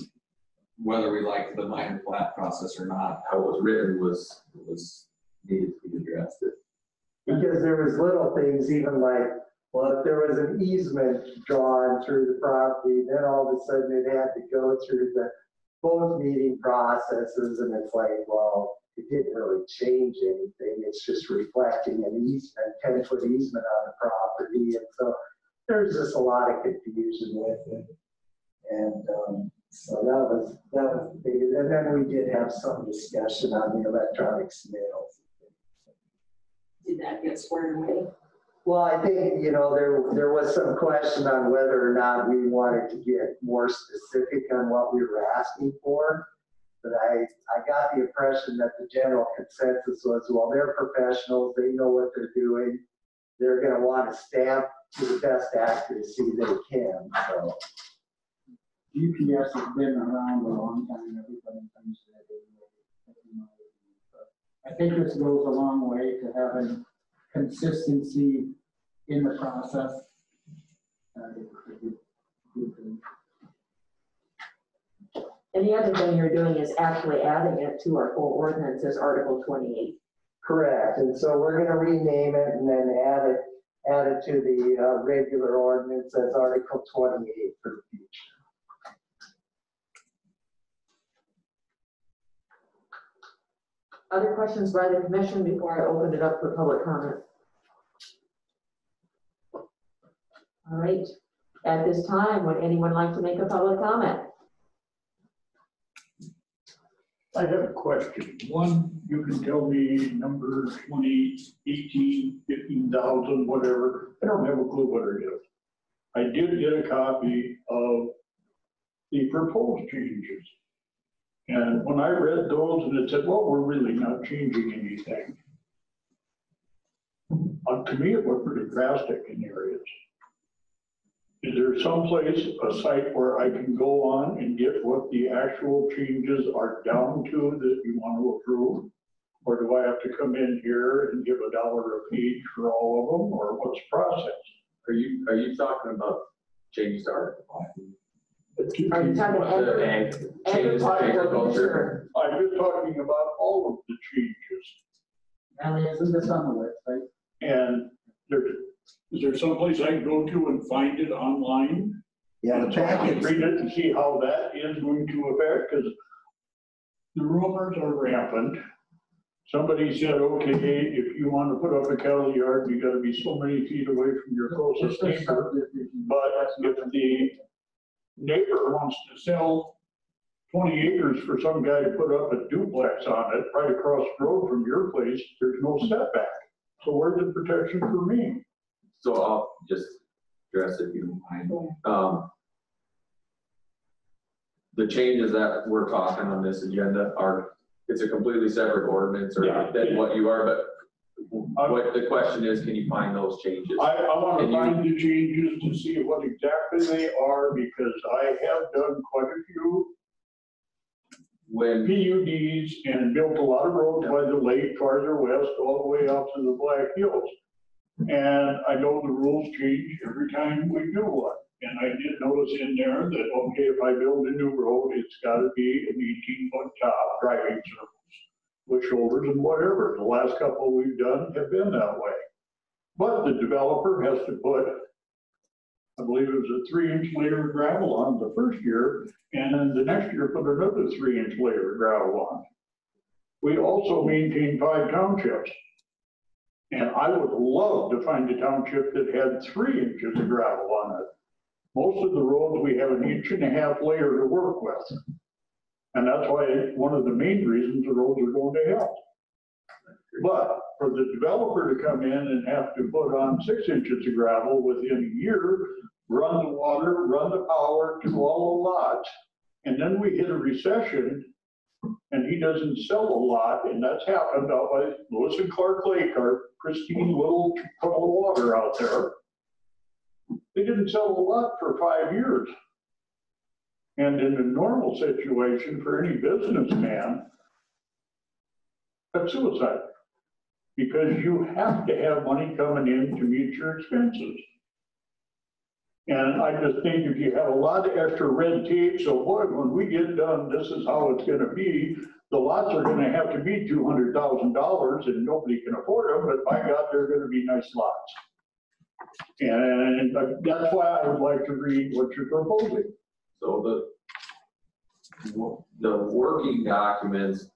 whether we liked the minor plat process or not, how it was written was needed to be addressed. Because there was little things, even like, well, if there was an easement drawn through the property, then all of a sudden it had to go through both meeting processes, and it's like, well, it didn't really change anything. It's just reflecting an easement, 10-foot easement on the property. And so there's just a lot of confusion with it. And so that was the biggest. And then we did have some discussion on the electronic submittals. Did that get squared away? Well, I think, there was some question on whether or not we wanted to get more specific on what we were asking for. But I got the impression that the general consensus was, well, they're professionals, they know what they're doing. They're going to want to stamp to the best accuracy they can. So GPS has been around a long time, everybody comes to that anyway. I think this goes a long way to having consistency in the process. And the other thing you're doing is actually adding it to our full ordinance as Article 28. Correct, and so we're gonna rename it and then add it to the regular ordinance as Article 28 for the future. Other questions by the commission before I open it up for public comment? All right, at this time, would anyone like to make a public comment? I have a question. One, you can tell me number 20, 18, 15,000, whatever. I don't have a clue what it is. I did get a copy of the proposed changes. And when I read those and it said, well, we're really not changing anything. To me, it looked pretty drastic in areas. Is there someplace, a site where I can go on and get what the actual changes are down to that you want to approve? Or do I have to come in here and give $1 a page for all of them, or what's the process? Are you talking about changes to Article 5? Are you talking The ag, changes to agriculture? I'm just talking about all of the changes. Allie, isn't this on the website? And is there someplace I can go to and find it online? Yeah, the And so I can package. read it and see how that is going to affect, because the rumors are rampant. Somebody said, okay, if you want to put up a cattle yard, you gotta be so many feet away from your closest neighbor. But if the neighbor wants to sell 20 acres for some guy to put up a duplex on it right across the road from your place, there's no setback. So where's the protection for me? So I'll just address it if you don't mind. The changes that we're talking on this agenda are, it's a completely separate ordinance or Yeah. than what you are, but what the question is, can you find those changes? I want to And you- find the changes to see what exactly they are, because I have done quite a few When, PUDs and built a lot of roads by the lake, farther west, all the way out to the Black Hills. And I know the rules change every time we do one. And I did notice in there that, okay, if I build a new road, it's gotta be an 18-foot top driving surface, with shoulders and whatever. The last couple we've done have been that way. But the developer has to put, I believe it was a 3-inch layer of gravel on the first year, and then the next year put another 3-inch layer of gravel on. We also maintain 5 townships. And I would love to find a township that had 3 inches of gravel on it. Most of the roads, we have an 1.5-inch layer to work with. And that's why one of the main reasons the roads are going to hell. But for the developer to come in and have to put on 6 inches of gravel within a year, run the water, run the power to all the lots, and then we hit a recession and he doesn't sell a lot, and that's happened out by Lewis and Clark Lake, our pristine little puddle of water out there. They didn't sell a lot for 5 years. And in a normal situation for any businessman, that's suicide. Because you have to have money coming in to meet your expenses. And I just think if you have a lot of extra red tape, so boy, when we get done, this is how it's gonna be. The lots are gonna have to be $200,000 and nobody can afford them, but by God, they're gonna be nice lots. And that's why I would like to read what you're proposing. so the working documents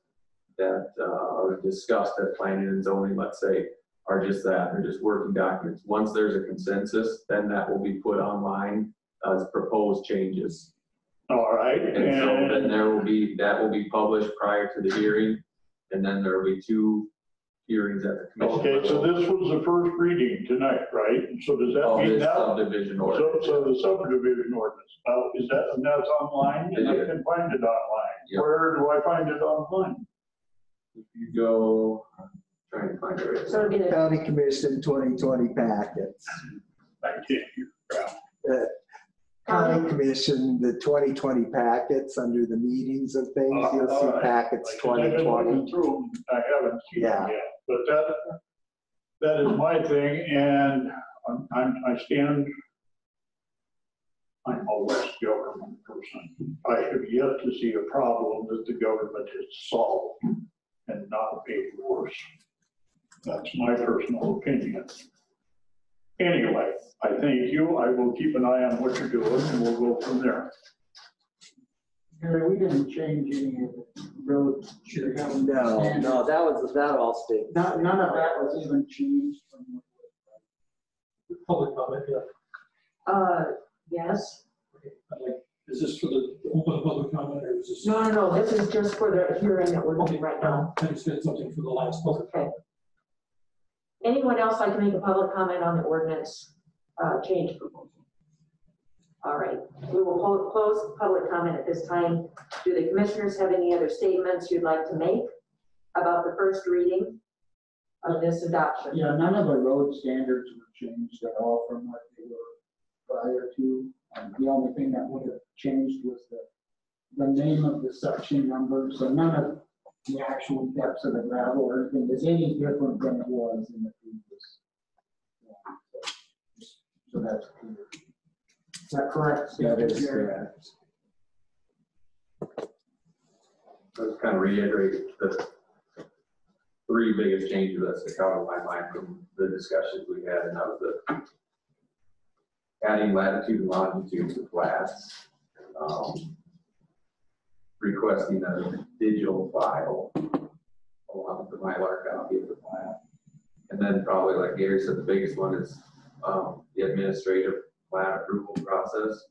that are discussed at planning and zoning, let's say, are just that, they're just working documents. Once there's a consensus, then that will be put online as proposed changes. All right, And so then and that will be published prior to the hearing, and then there will be 2 hearings at the commission. okay, so this was the first reading tonight, right? So does that Of mean this now? subdivision ordinance. So the subdivision ordinance, is that, and that's online, and I It is. can find it online? Yep. Where do I find it online? If you go, I'm trying to find it right So again, County Commission 2020 packets. I can't hear. County Commission, the 2020 packets under the meetings and things, you'll All see right. packets I've been 2020. looking through them. I haven't seen them Yeah. yet, but that is my thing, and I stand, I'm a less government person. I have yet to see a problem that the government has solved and not made worse. That's my personal opinion. Anyway, I thank you. I will keep an eye on what you're doing, and we'll go from there. Gary, we didn't change any of the road. No, that all stayed. None of that was even changed from. Public comment, yeah. Yes. Is this for the open public comment or is this? No, this is just for the hearing that we're doing right now. I just said something for the last public comment. Anyone else like to make a public comment on the ordinance change proposal? All right, we will close public comment at this time. Do the commissioners have any other statements you'd like to make about the first reading of this adoption? Yeah, none of the road standards were changed at all from what they were prior to. The only thing that would have changed was the name of the section number, so none of the actual depths of the gravel or anything is any different than it was in the previous one. So that's clear. Is that correct? That is correct. Let's kind of reiterate the three biggest changes that stick out in my mind from the discussions we had, and that was the adding latitude and longitude to flats, requesting a digital file along with the Mylar copy of the plat. And then probably, like Gary said, the biggest one is the administrative plat approval process.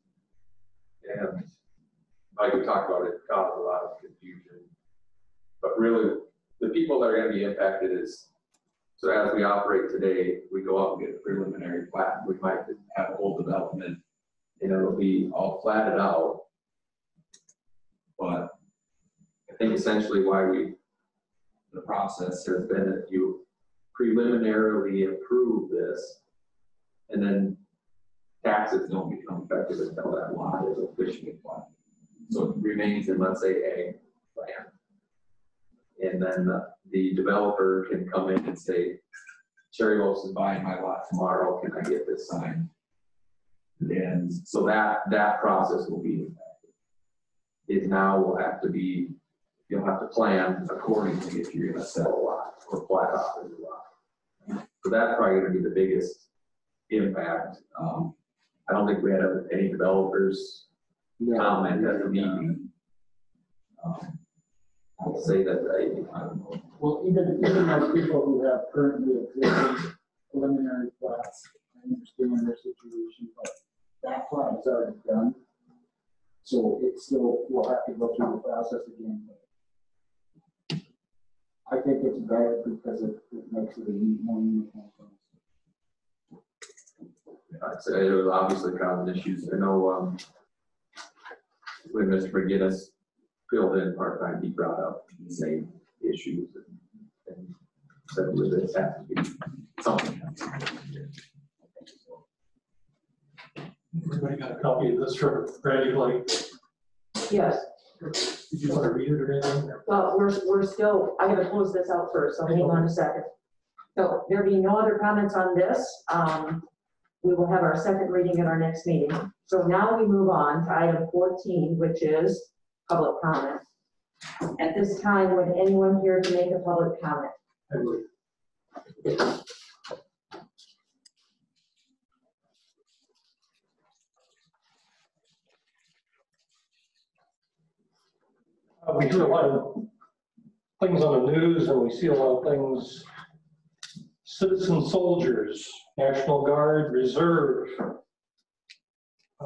And like we talked about, it caused a lot of confusion. But really, the people that are going to be impacted is, so as we operate today, we go out and get a preliminary plat. We might have whole development, and it'll be all platted out. But I think essentially the process has been that you preliminarily approve this, and then taxes don't become effective until that lot is officially platted. So it remains in, let's say, a plan. And then the developer can come in and say, Cherry Wolf is buying my lot tomorrow, can I get this signed? And so that process will be impacted. It now will have to be, you'll have to plan accordingly if you're gonna sell a lot or plat off a lot. So that's probably gonna be the biggest impact. I don't think we had any developers comment at the meeting. I'll say that I don't know. Well, even those people who have currently existing preliminary plats, I understand their situation, but that plat is already done. So it still will have to go through the process again. I think it's better because it makes it a more uniform process. I'd say it was obviously common issues. I know when Mr. McGinnis filled in part-time, he brought up the same issues and said with this has to be something. Everybody got a copy of this from Brady Blake? Yes. Did you want to read it or anything? Well, we're still, I gotta close this out first, so hang on a second. So there being no other comments on this, we will have our second reading at our next meeting. So now we move on to item 14, which is public comment. At this time, would anyone here to make a public comment? I would. We hear a lot of things on the news and we see a lot of things. Citizen soldiers, National Guard, Reserve.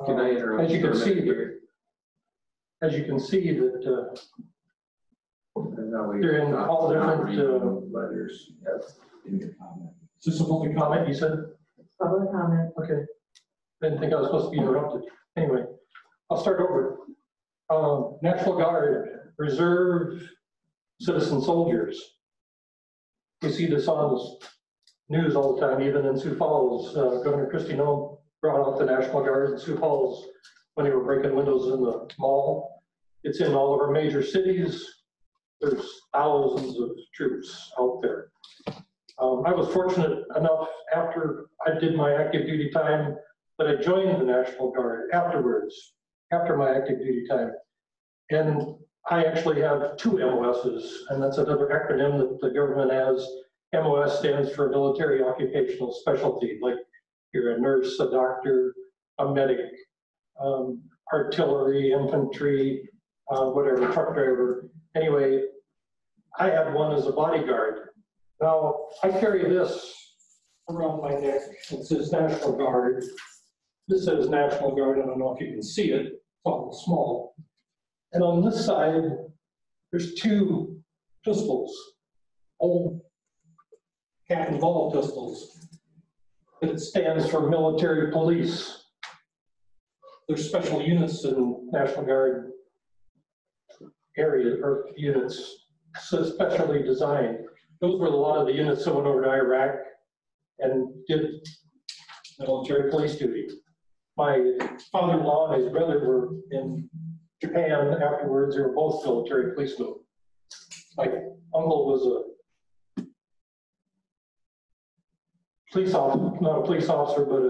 Can I interrupt? As you can for a see, minute here? as you can see that No, they're in all different, letters. Yes. In your comment. is this a public comment, you said? Public comment. Okay. Didn't think I was supposed to be interrupted. Anyway, I'll start over. National Guard, Reserve, citizen soldiers. We see this on the news all the time, even in Sioux Falls. Governor Christie Noem brought out the National Guard in Sioux Falls when they were breaking windows in the mall. It's in all of our major cities. There's thousands of troops out there. I was fortunate enough after I did my active duty time that I joined the National Guard afterwards, after my active duty time. And I actually have 2 MOSs, and that's another acronym that the government has. MOS stands for Military Occupational Specialty, like you're a nurse, a doctor, a medic, artillery, infantry, whatever, truck driver. Anyway, I have one as a bodyguard. Now, I carry this around my neck. It says National Guard. This says National Guard. I don't know if you can see it. It's awful small. And on this side, there's 2 pistols, old cat and ball pistols. It stands for military police. There's special units in National Guard area or units, so specially designed. Those were a lot of the units that went over to Iraq and did military police duty. My father-in-law and his brother were in Japan afterwards. They were both military policemen. My uncle was a police officer, not a police officer, but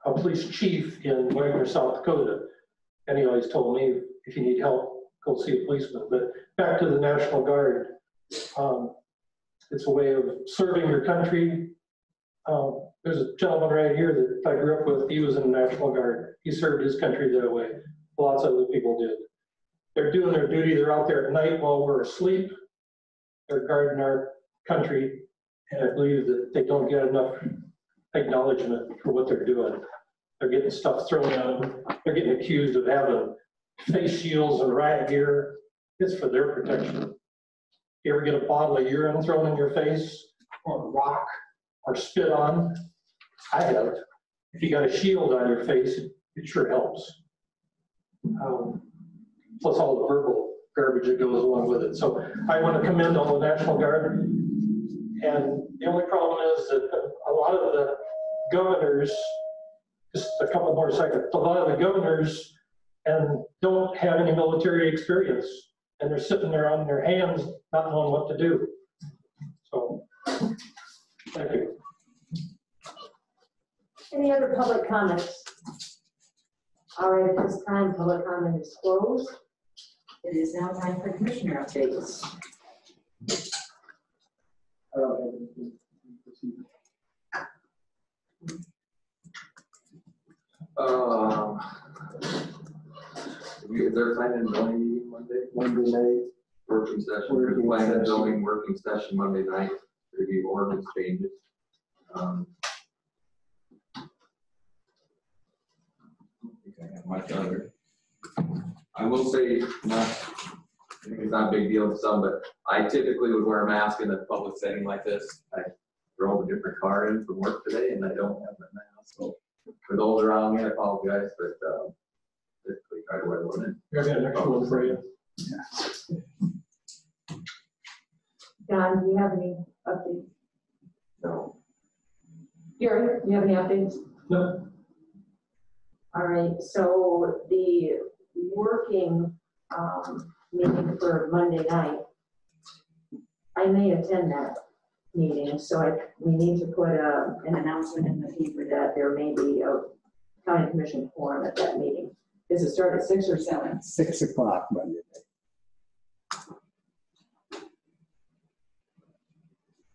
a police chief in Wagner, South Dakota. And he always told me, if you need help, go see a policeman. But back to the National Guard. It's a way of serving your country. There's a gentleman right here that I grew up with. He was in the National Guard. He served his country that way. Lots of other people did. They're doing their duty. They're out there at night while we're asleep. They're guarding our country. And I believe that they don't get enough acknowledgement for what they're doing. They're getting stuff thrown at them. They're getting accused of having face shields and riot gear. It's for their protection. You ever get a bottle of urine thrown in your face, or a rock, or spit on? I have. If you got a shield on your face, it sure helps. Plus all the verbal garbage that goes along with it. So I want to commend all the National Guard. And the only problem is that a lot of the governors, just a couple more seconds, a lot of the governors don't have any military experience. And they're sitting there on their hands, not knowing what to do. So, thank you. Any other public comments? All right, at this time, public comment is closed. It is now time for commissioner updates. I don't have anything to proceed. Is there planning and zoning meeting Monday night? Working session, there's planning and zoning working session Monday night, review ordinance changes. I think I have much other. I will say, I think it's not a big deal to some, but I typically would wear a mask in a public setting like this. I drove a different car in from work today and I don't have my mask. So for those around me, I apologize, but typically try to wear one in. Here's an extra one for you. Don, do you have any updates? No. Gary, do you have any updates? No. All right, so the working meeting for Monday night, I may attend that meeting, so we need to put an announcement in the paper that there may be a county commission forum at that meeting. Does it start at 6 or 7? 6 o'clock Monday night.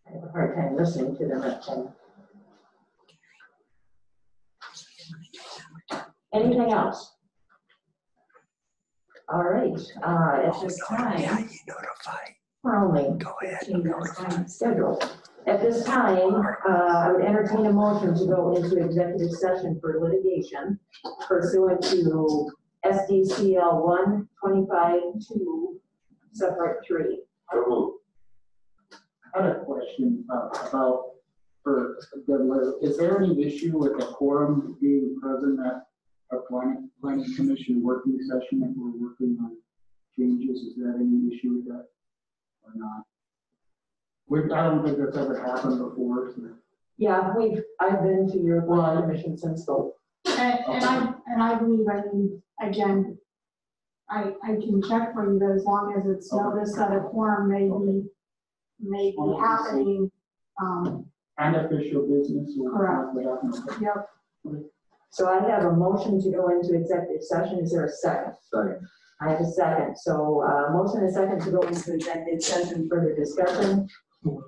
I have a hard time listening to them at 10. Anything else? All right, at this time, we're only 15 minutes behind schedule. At this time, I would entertain a motion to go into executive session for litigation pursuant to SDCL 125-2, subpart 3. I had a question about, is there any issue with the quorum being present at a planning commission working session that we're working on changes? Is there any issue with that or not? I don't think that's ever happened before. So. Yeah, I've been to your planning commission since the And I believe, I mean, again, I can check for you, but as long as it's noticed that a quorum may be happening, Unofficial business. Or Correct. whatever. yep. So I have a motion to go into executive session. Is there a second? Second. I have a second. So, motion and second to go into executive session, further discussion.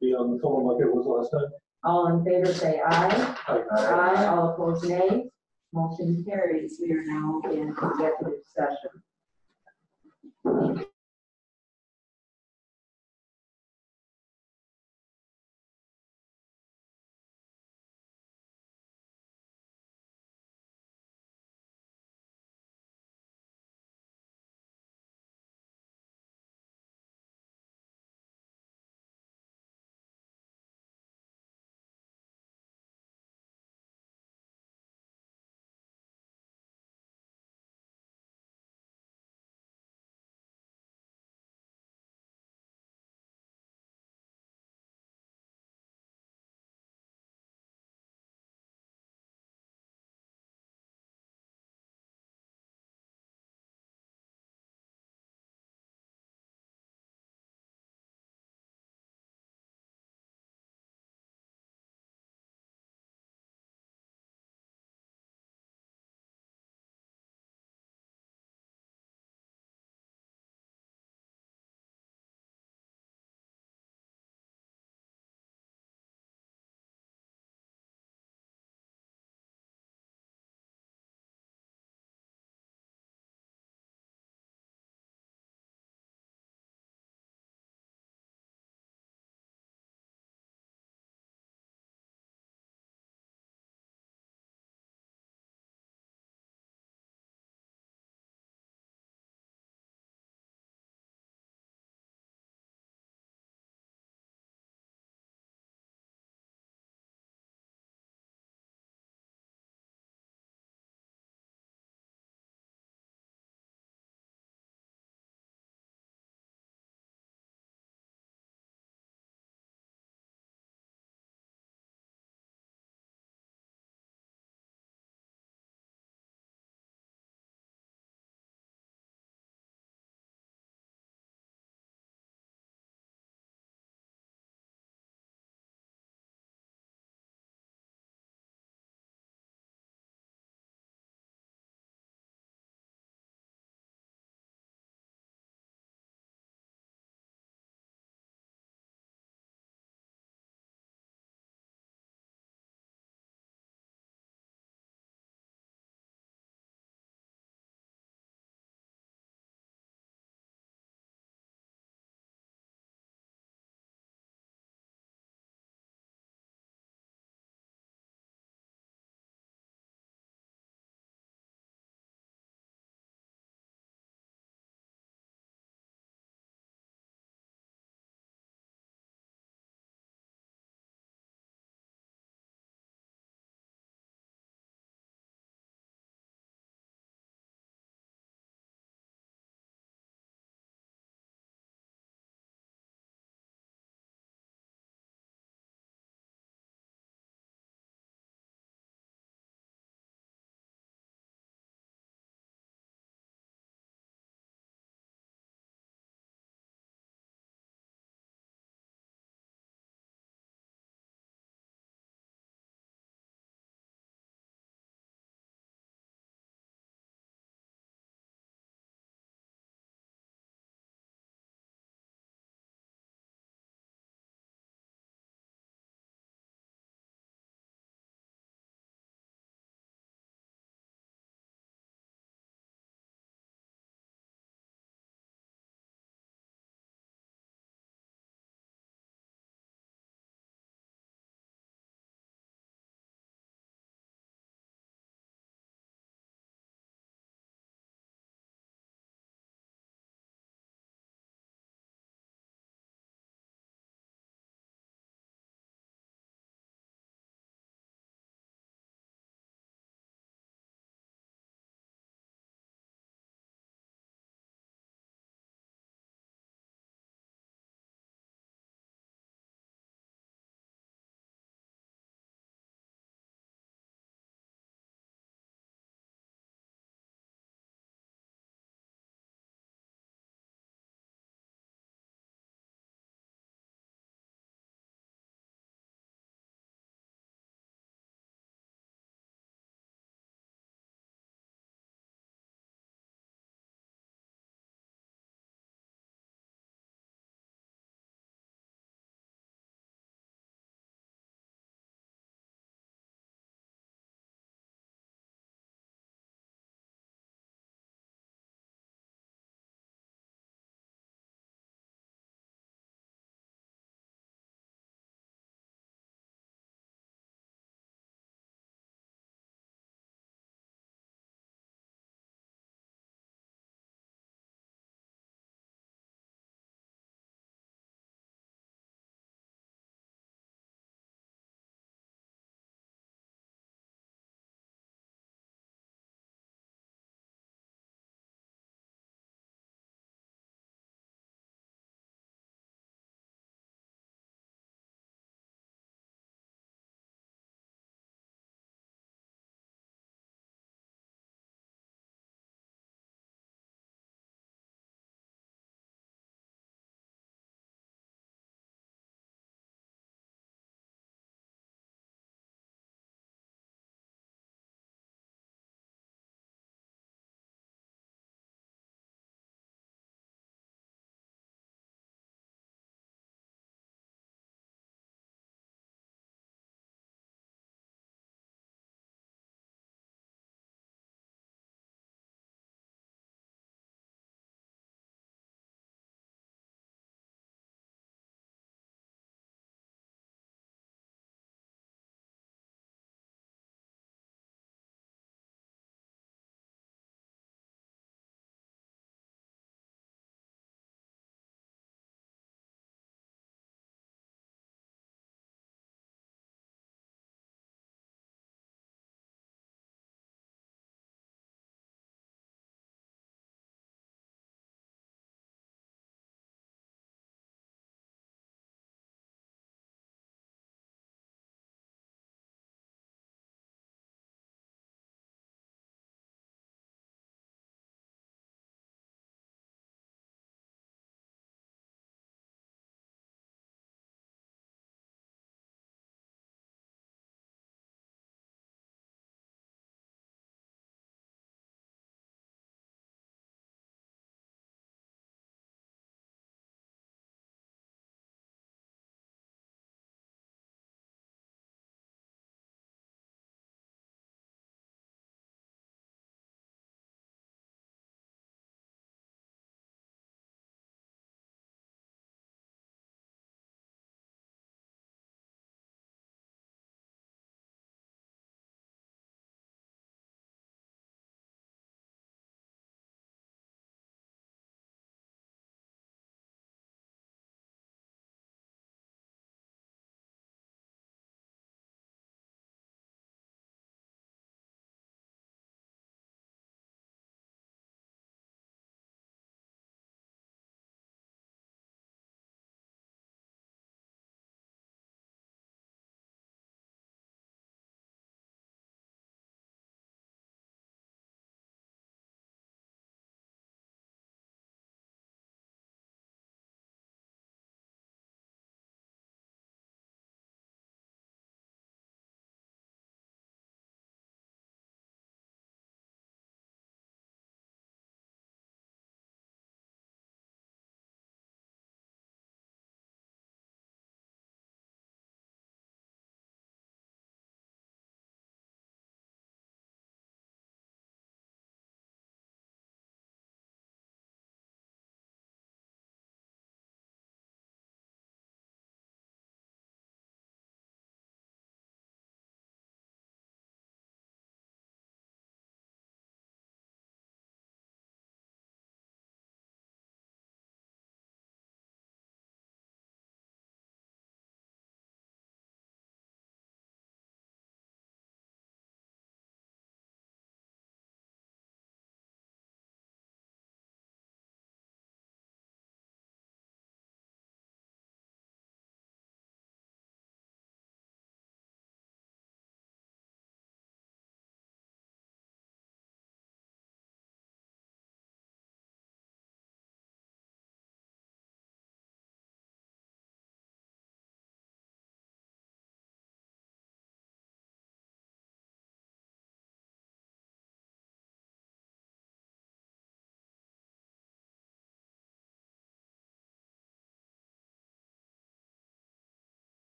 Be on the phone like it was last time. All in favor, say aye. Aye. Aye. All opposed, nay. Motion carries. We are now in executive session.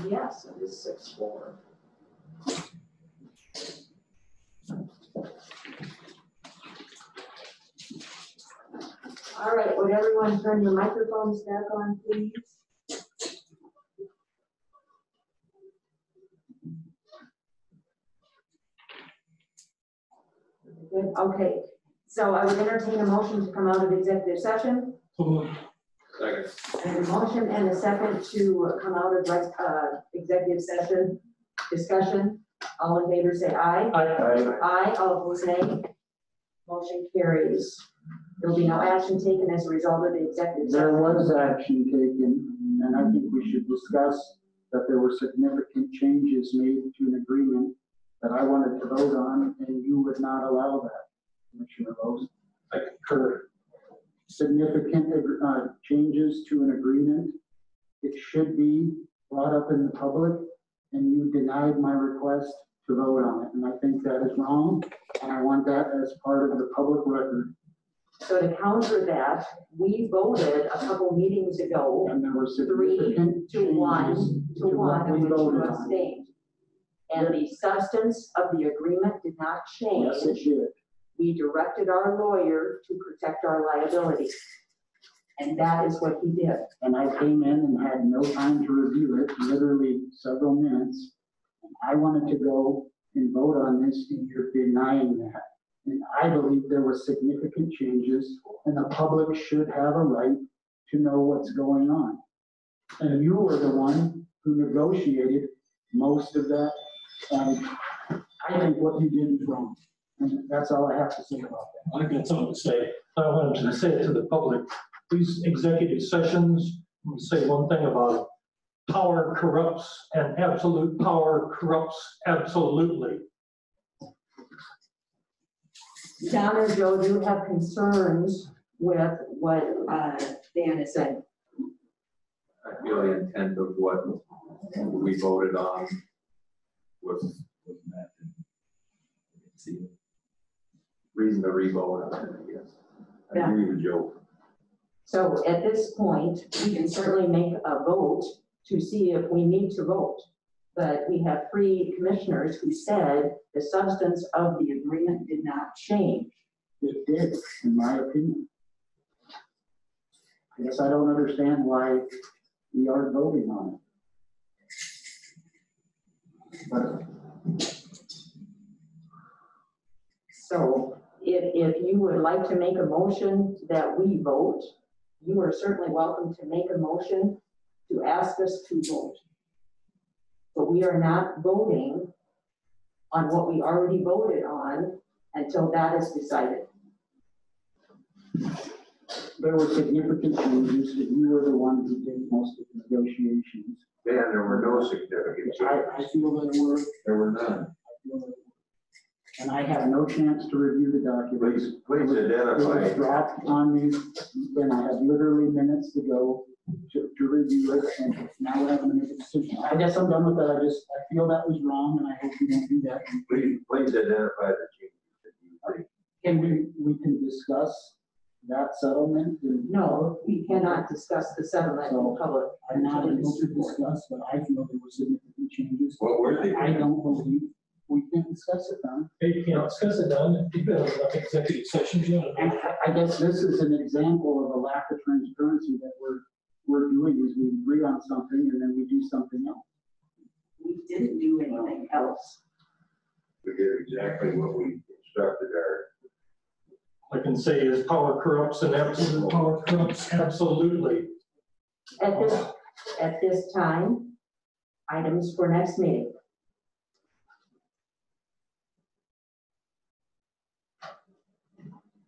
Yes, it is 6:04. All right, would everyone turn your microphones back on, please? Good, okay. So I would entertain a motion to come out of executive session. Second. And a motion and a second to come out of executive session discussion. All in favor say aye. Aye. Aye, all opposed nay. Motion carries. There will be no action taken as a result of the executive There session. was action taken, and I think we should discuss that there were significant changes made to an agreement that I wanted to vote on, and you would not allow that, Commissioner Rose. I concur. Significant changes to an agreement. It should be brought up in the public, and you denied my request to vote on it. And I think that is wrong, and I want that as part of the public record. So to counter that, we voted a couple meetings ago, And there were 3 significant to 1 changes to 1, what and we which you voted on. abstained. And the substance of the agreement did not change. Yes, it did. We directed our lawyer to protect our liability. And that is what he did. And I came in and had no time to review it, literally several minutes. And I wanted to go and vote on this, and you're denying that. And I believe there were significant changes, and the public should have a right to know what's going on. And you were the one who negotiated most of that. And I think what you did is wrong. And that's all I have to say about that. I've got something to say. I wanted to say it to the public. These executive sessions, let me say one thing about it. Power corrupts, and absolute power corrupts absolutely. John or Joe, do you have concerns with what Dan is saying? I feel the intent of what we voted on was met. See, reason to re-vote on it, I guess. I agree with Joe. So at this point, we can certainly make a vote to see if we need to vote. But we have 3 commissioners who said the substance of the agreement did not change. It did, in my opinion. I guess I don't understand why we are voting on it. But So if you would like to make a motion that we vote, you are certainly welcome to make a motion to ask us to vote. But we are not voting on what we already voted on until that is decided. there were significant changes, and you were the one who did most of the negotiations. Dan, there were no significant I changes. feel that There were none. and I have no chance to review the documents. Please It was identify. dropped on me, and I had literally minutes to go to review it, and now we're having to make a decision. I guess I'm done with that. I feel that was wrong, and I hope you don't do that. Please identify the changes that you think. Can we can discuss that settlement? And No, we cannot discuss the settlement in public. I'm not able to discuss, but I feel there were significant changes. What were they? I don't believe we can discuss it now. You can't discuss it, Don. You've been in enough executive sessions, you know. And I guess this is an example of a lack of transparency that we're doing, is we agree on something and then we do something else. We didn't do anything else. We did exactly what we instructed our. I can say is power corrupts and absolute power corrupts absolutely. At this time, items for next meeting.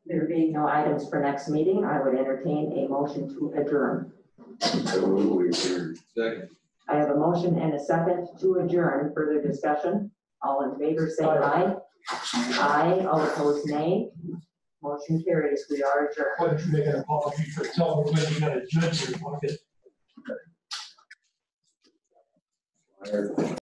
There being no items for next meeting, I would entertain a motion to adjourn. Second. I have a motion and a second to adjourn. Further discussion? All in favor, say aye. Aye. All opposed, nay. Motion carries. We are adjourned. Why don't you make an apology for telling me when you got a judge here?